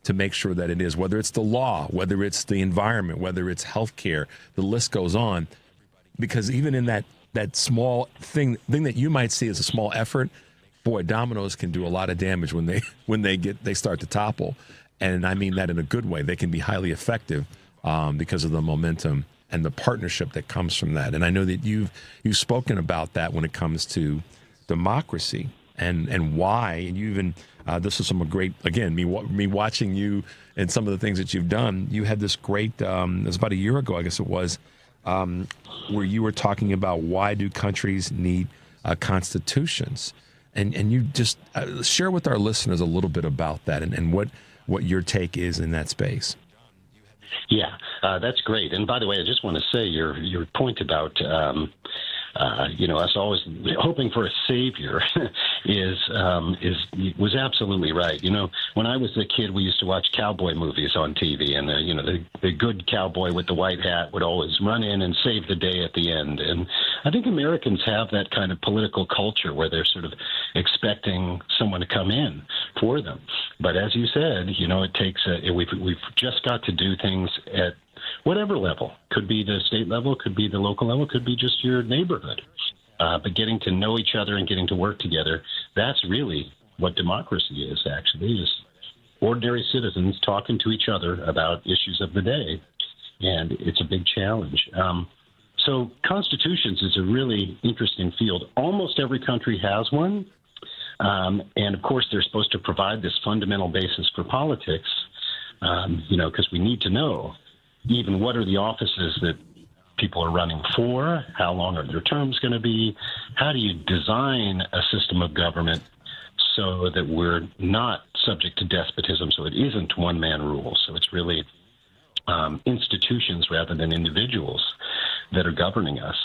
to make sure that it is, whether it's the law, whether it's the environment, whether it's healthcare, the list goes on. Because even in that small thing that you might see as a small effort, boy, dominoes can do a lot of damage when they start to topple. And I mean that in a good way. They can be highly effective because of the momentum and the partnership that comes from that. And I know that you've spoken about that when it comes to democracy and why. And you even this is some great, again, me watching you and some of the things that you've done. You had this great, it was about a year ago, I guess it was, where you were talking about why do countries need constitutions, and you just share with our listeners a little bit about that and what your take is in that space. Yeah, that's great. And by the way, I just want to say your point about us always hoping for a savior was absolutely right. When I was a kid, we used to watch cowboy movies on TV, and the good cowboy with the white hat would always run in and save the day at the end. And I think Americans have that kind of political culture where they're sort of expecting someone to come in for them. But as you said, it takes we've just got to do things at whatever level. Could be the state level, could be the local level, could be just your neighborhood. But getting to know each other and getting to work together, that's really what democracy is, actually, is ordinary citizens talking to each other about issues of the day. And it's a big challenge. So constitutions is a really interesting field. Almost every country has one. And, of course, they're supposed to provide this fundamental basis for politics, because we need to know even what are the offices that people are running for, how long are their terms going to be, how do you design a system of government so that we're not subject to despotism, so it isn't one-man rule. So it's really institutions rather than individuals that are governing us.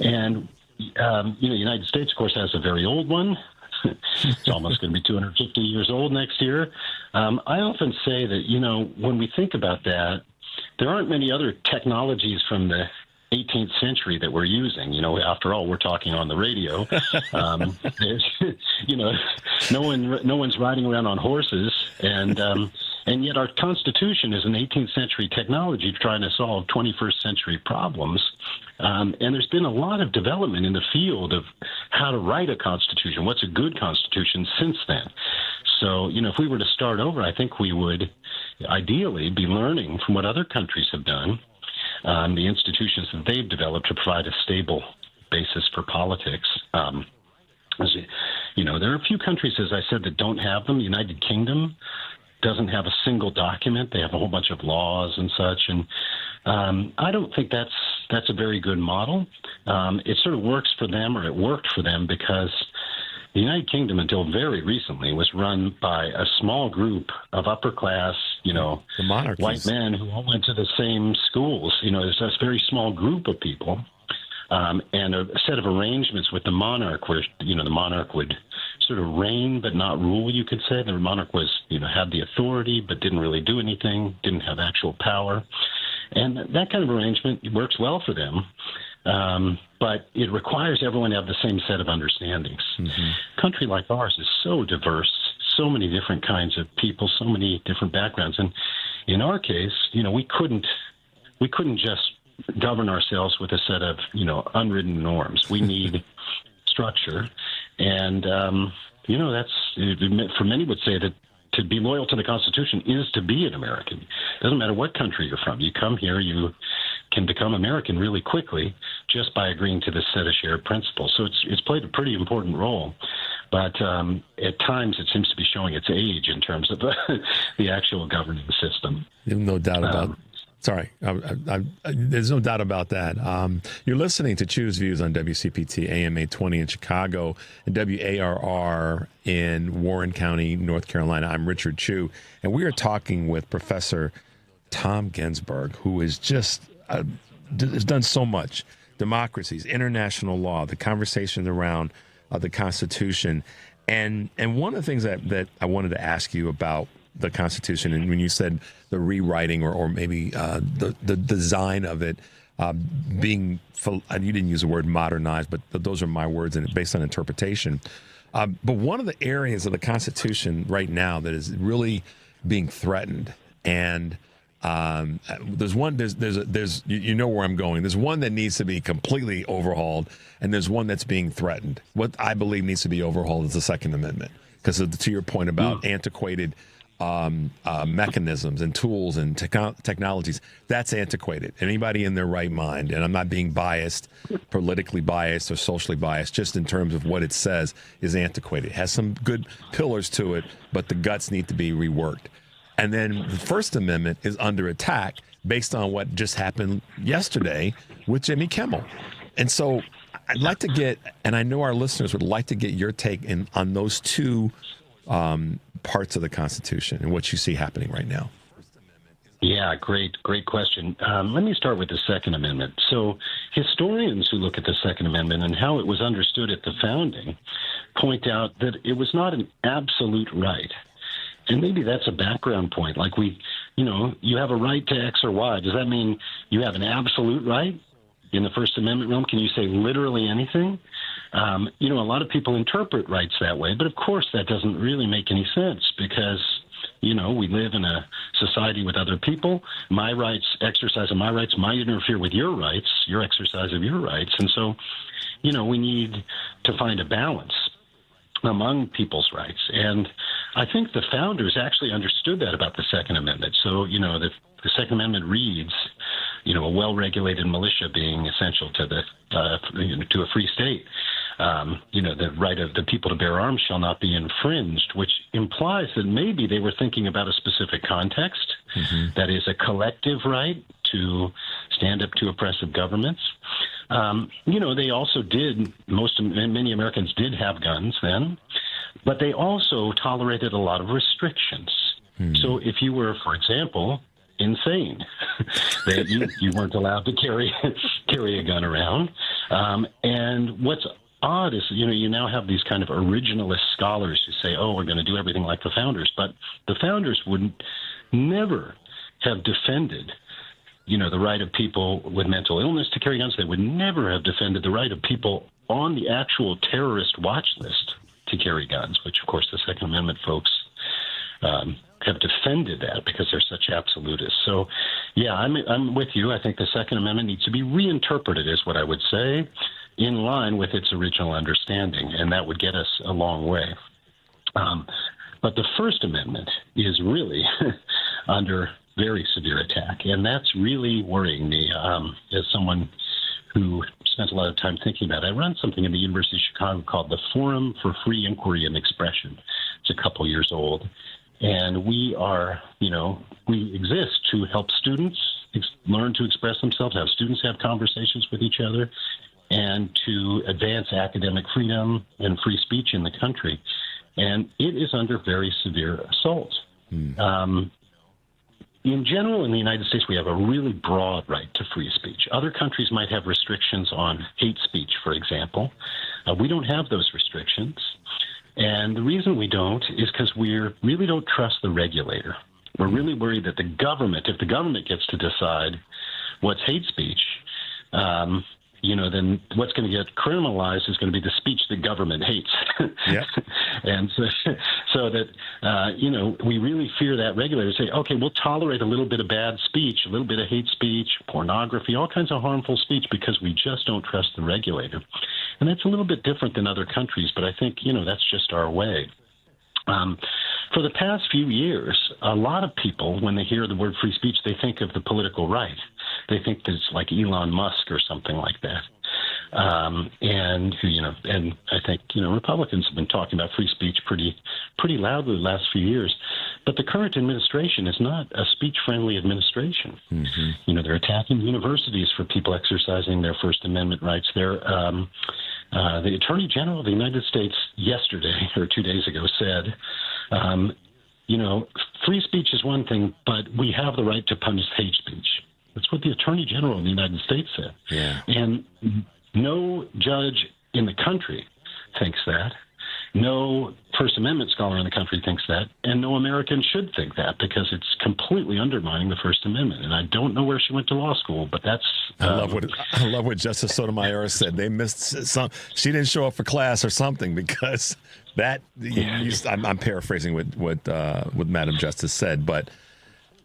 And, the United States, of course, has a very old one. It's almost going to be 250 years old next year. I often say that, when we think about that, there aren't many other technologies from the 18th century that we're using. After all, we're talking on the radio. No one's riding around on horses, and yet our Constitution is an 18th century technology trying to solve 21st century problems. And there's been a lot of development in the field of how to write a Constitution, what's a good Constitution since then. So, if we were to start over, I think we would ideally be learning from what other countries have done, the institutions that they've developed to provide a stable basis for politics. There are a few countries, as I said, that don't have them. The United Kingdom doesn't have a single document. They have a whole bunch of laws and such. And I don't think that's a very good model. It sort of works for them, or it worked for them, because the United Kingdom, until very recently, was run by a small group of upper-class, white men who all went to the same schools. There's this very small group of people, and a set of arrangements with the monarch where, the monarch would sort of reign but not rule, you could say. The monarch was, had the authority but didn't really do anything, didn't have actual power. And that kind of arrangement works well for them. But it requires everyone to have the same set of understandings. Mm-hmm. A country like ours is so diverse, so many different kinds of people, so many different backgrounds. And in our case, we couldn't just govern ourselves with a set of, unwritten norms. We need structure. And, that's, for many would say that to be loyal to the Constitution is to be an American. It doesn't matter what country you're from. You come here, you can become American really quickly just by agreeing to this set of shared principles. So it's played a pretty important role. But at times it seems to be showing its age in terms of the actual governing system. No doubt about Sorry, there's no doubt about that. You're listening to Choose Views on WCPT AM 820 in Chicago and WARR in Warren County, North Carolina. I'm Richard Chu, and we are talking with Professor Tom Ginsburg, who is just has done so much. Democracies, international law, the conversations around the Constitution. And one of the things that I wanted to ask you about the Constitution, and when you said the rewriting or maybe the design of it being, and you didn't use the word modernized, but those are my words and based on interpretation. But one of the areas of the Constitution right now that is really being threatened, and there's you know where I'm going. There's one that needs to be completely overhauled, and there's one that's being threatened. What I believe needs to be overhauled is the Second Amendment, because to your point about antiquated mechanisms and tools and technologies, that's antiquated. Anybody in their right mind, and I'm not being biased, politically biased or socially biased, just in terms of what it says, is antiquated. It has some good pillars to it, but the guts need to be reworked. And then the First Amendment is under attack based on what just happened yesterday with Jimmy Kimmel. And so I'd like to get, and I know our listeners would like to get your take on those two parts of the Constitution and what you see happening right now. Yeah, great question. Let me start with the Second Amendment. So historians who look at the Second Amendment and how it was understood at the founding point out that it was not an absolute right. And maybe that's a background point. Like you have a right to X or Y. Does that mean you have an absolute right? In the First Amendment realm, can you say literally anything? A lot of people interpret rights that way, but of course that doesn't really make any sense because, we live in a society with other people. My rights, exercise of my rights might interfere with your rights, your exercise of your rights. And so, we need to find a balance among people's rights. And I think the founders actually understood that about the Second Amendment. So, the Second Amendment reads, a well-regulated militia being essential to to a free state. The right of the people to bear arms shall not be infringed, which implies that maybe they were thinking about a specific context. That is a collective right to stand up to oppressive governments. They also many Americans did have guns then, but they also tolerated a lot of restrictions. So if you were, for example, insane, that you weren't allowed to carry a gun around. And what's odd is, you now have these kind of originalist scholars who say, oh, we're going to do everything like the founders. But the founders would never have defended, the right of people with mental illness to carry guns. They would never have defended the right of people on the actual terrorist watch list to carry guns, which, of course, the Second Amendment folks have defended that because they're such absolutists. So, yeah, I'm with you. I think the Second Amendment needs to be reinterpreted, is what I would say, in line with its original understanding, and that would get us a long way. But the First Amendment is really under very severe attack, and that's really worrying me as someone who spent a lot of time thinking about it. I run something in the University of Chicago called the Forum for Free Inquiry and Expression. It's a couple years old. And we exist to help students learn to express themselves, have students have conversations with each other, and to advance academic freedom and free speech in the country. And it is under very severe assault. In general, in the United States, we have a really broad right to free speech. Other countries might have restrictions on hate speech, for example. We don't have those restrictions. And the reason we don't is because we really don't trust the regulator. We're really worried that if the government gets to decide what's hate speech, then what's going to get criminalized is going to be the speech the government hates. Yep. And so that, we really fear that regulators say, okay, we'll tolerate a little bit of bad speech, a little bit of hate speech, pornography, all kinds of harmful speech because we just don't trust the regulator. And that's a little bit different than other countries, but I think, that's just our way. For the past few years, a lot of people, when they hear the word free speech, they think of the political right. They think that it's like Elon Musk or something like that. And I think, Republicans have been talking about free speech pretty loudly the last few years. But the current administration is not a speech-friendly administration. They're attacking universities for people exercising their First Amendment rights. The Attorney General of the United States yesterday or 2 days ago said, free speech is one thing, but we have the right to punish hate speech. That's what the Attorney General of the United States said. Yeah. And no judge in the country thinks that. No First Amendment scholar in the country thinks that, and no American should think that because it's completely undermining the First Amendment. And I don't know where she went to law school, but that's... I love what Justice Sotomayor said. They missed some... She didn't show up for class or something because that... I'm paraphrasing what Madam Justice said, but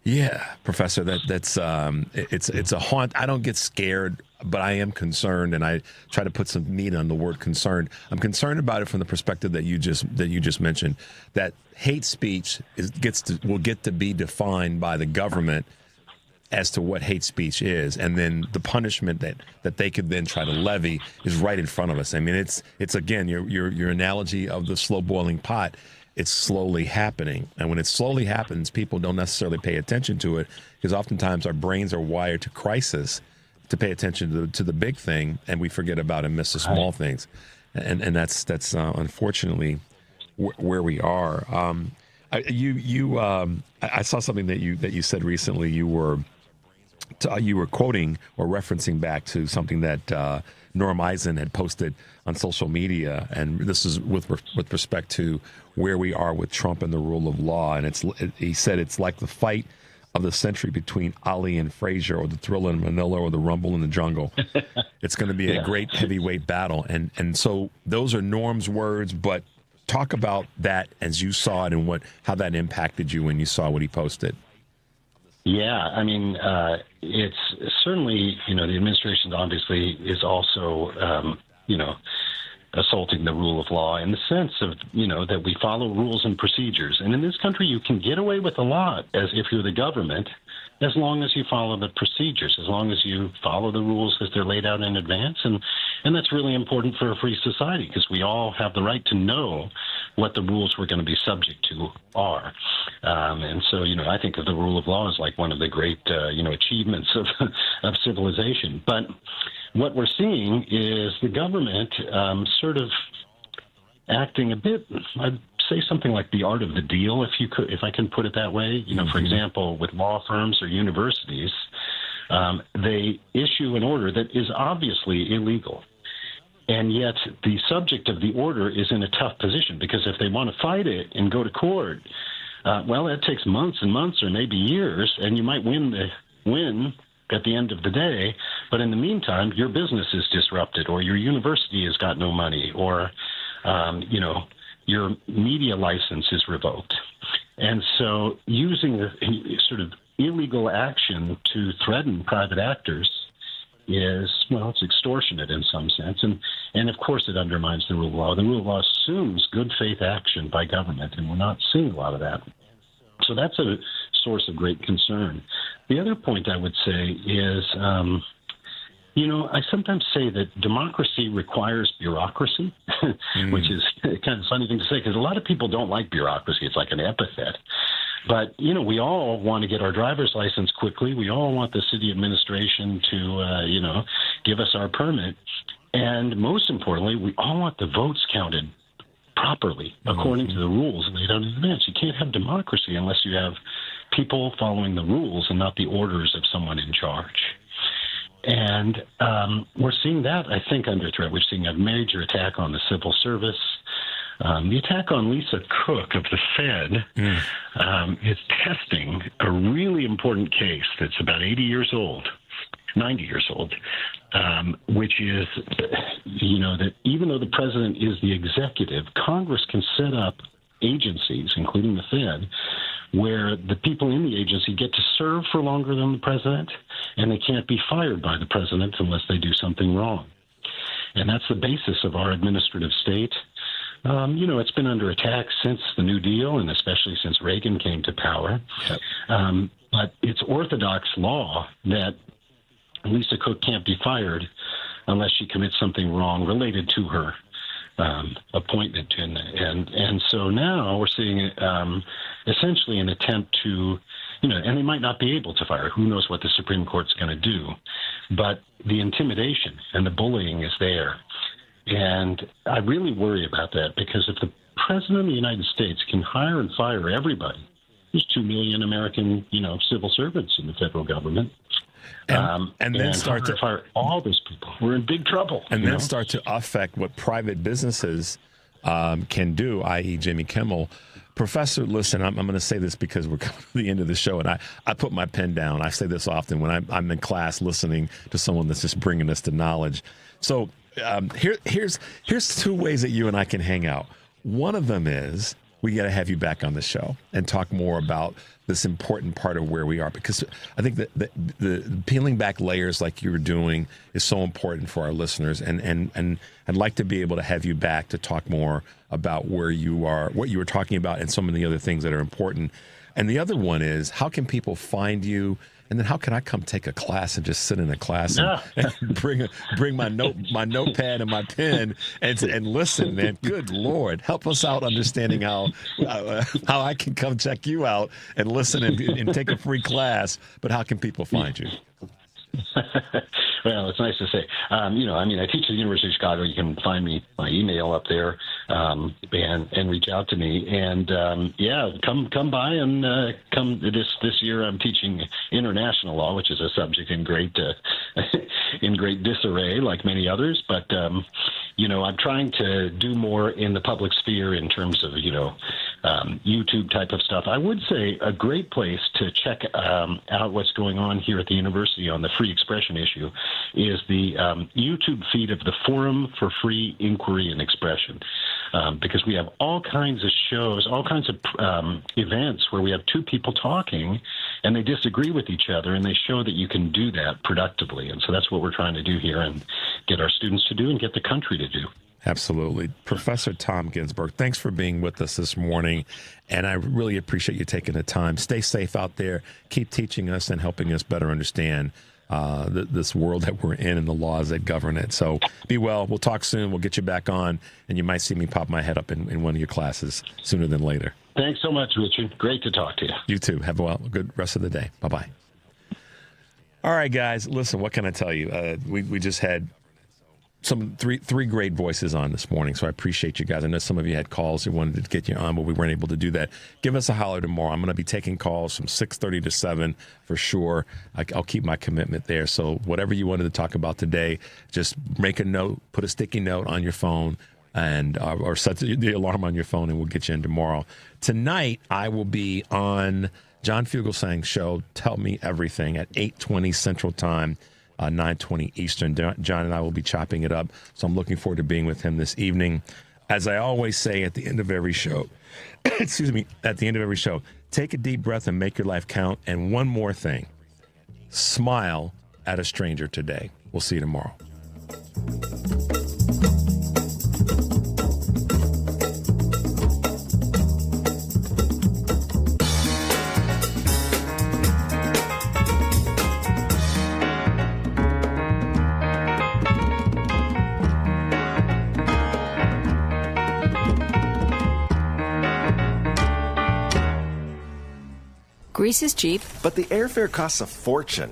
yeah, Professor, it's a haunt. I don't get scared, but I am concerned, and I try to put some meat on the word concerned. I'm concerned about it from the perspective that you just mentioned, that hate speech will get to be defined by the government as to what hate speech is, and then the punishment that they could then try to levy is right in front of us. I mean, it's again your analogy of the slow boiling pot. it's slowly happening. And when it slowly happens, people don't necessarily pay attention to it because oftentimes our brains are wired to crisis to pay attention to the big thing, and we forget about and miss the small things. And that's unfortunately where we are. I saw something that you said recently. You were quoting or referencing back to something that Norm Eisen had posted on social media, and this is with respect to where we are with Trump and the rule of law. And he said it's like the fight of the century between Ali and Frazier, or the Thriller in Manila, or the Rumble in the Jungle. It's going to be a great heavyweight battle, and so those are Norm's words. But talk about that as you saw it and how that impacted you when you saw what he posted. Yeah, I mean, it's certainly, the administration obviously is also, assaulting the rule of law in the sense of, that we follow rules and procedures. And in this country, you can get away with a lot as if you're the government, as long as you follow the procedures, as long as you follow the rules as they're laid out in advance. And that's really important for a free society, because we all have the right to know what the rules we're going to be subject to are. And so, I think of the rule of law as like one of the great, achievements of civilization. But what we're seeing is the government sort of acting a bit, I'd say something like the art of the deal, if I can put it that way. For example, with law firms or universities, they issue an order that is obviously illegal. And yet the subject of the order is in a tough position, because if they want to fight it and go to court, that takes months and months or maybe years, and you might win at the end of the day. But in the meantime, your business is disrupted, or your university has got no money, or, your media license is revoked. And so using the sort of illegal action to threaten private actors it's extortionate in some sense. And of course, it undermines the rule of law. The rule of law assumes good faith action by government, and we're not seeing a lot of that. So that's a source of great concern. The other point I would say is, I sometimes say that democracy requires bureaucracy, which is kind of a funny thing to say, because a lot of people don't like bureaucracy. It's like an epithet. But, we all want to get our driver's license quickly. We all want the city administration to, give us our permit. And most importantly, we all want the votes counted properly according to the rules laid out in advance. You can't have democracy unless you have people following the rules and not the orders of someone in charge. And we're seeing that, I think, under threat. We're seeing a major attack on the civil service. The attack on Lisa Cook of the Fed is testing a really important case that's about 90 years old, which is, that even though the president is the executive, Congress can set up agencies, including the Fed, where the people in the agency get to serve for longer than the president, and they can't be fired by the president unless they do something wrong. And that's the basis of our administrative state. It's been under attack since the New Deal, and especially since Reagan came to power. But it's orthodox law that Lisa Cook can't be fired unless she commits something wrong related to her appointment. And so now we're seeing essentially an attempt to, and they might not be able to fire her. Who knows what the Supreme Court's going to do? But the intimidation and the bullying is there. And I really worry about that, because if the president of the United States can hire and fire everybody, there's 2 million American, civil servants in the federal government, and then start to fire all those people, we're in big trouble. And then start to affect what private businesses can do, i.e. Jimmy Kimmel. Professor, listen, I'm going to say this because we're coming to the end of the show, and I put my pen down. I say this often when I'm in class listening to someone that's just bringing us to knowledge. So here's 2 ways that you and I can hang out. One of them is we got to have you back on the show and talk more about this important part of where we are, because I think that the peeling back layers like you were doing is so important for our listeners. And I'd like to be able to have you back to talk more about where you are, what you were talking about, and some of the other things that are important. And the other one is, how can people find you And then how can I come take a class and just sit in a class and bring my notepad and my pen and listen, man? Good Lord, help us out understanding how I can come check you out and listen and take a free class. But how can people find you? Well, it's nice to say. I teach at the University of Chicago. You can find my email up there, and reach out to me. And come by and come this year. I'm teaching international law, which is a subject in great disarray, like many others. But I'm trying to do more in the public sphere in terms of YouTube type of stuff. I would say a great place to check out what's going on here at the university on the free expression issue is the YouTube feed of the Forum for Free Inquiry and Expression, because we have all kinds of shows, all kinds of events where we have two people talking and they disagree with each other, and they show that you can do that productively. And so that's what we're trying to do here and get our students to do and get the country to do. Absolutely. Professor Tom Ginsburg, thanks for being with us this morning, and I really appreciate you taking the time. Stay safe out there. Keep teaching us and helping us better understand this world that we're in and the laws that govern it. So be well. We'll talk soon. We'll get you back on, and you might see me pop my head up in one of your classes sooner than later. Thanks so much, Richard. Great to talk to you. You too. Have a good rest of the day. Bye-bye. All right, guys. Listen, what can I tell you? We just had three great voices on this morning, so I appreciate you guys. I know some of you had calls who wanted to get you on, but we weren't able to do that. Give us a holler tomorrow. I'm going to be taking calls from 6:30 to 7 for sure. I'll keep my commitment there. So whatever you wanted to talk about today, just make a note, put a sticky note on your phone, and or set the alarm on your phone, and we'll get you in tomorrow. Tonight, I will be on John Fugelsang's show, Tell Me Everything, at 8:20 Central Time. 9:20 Eastern. John and I will be chopping it up, so I'm looking forward to being with him this evening. As I always say at the end of every show, take a deep breath and make your life count. And one more thing, smile at a stranger today. We'll see you tomorrow. Greece is cheap, but the airfare costs a fortune.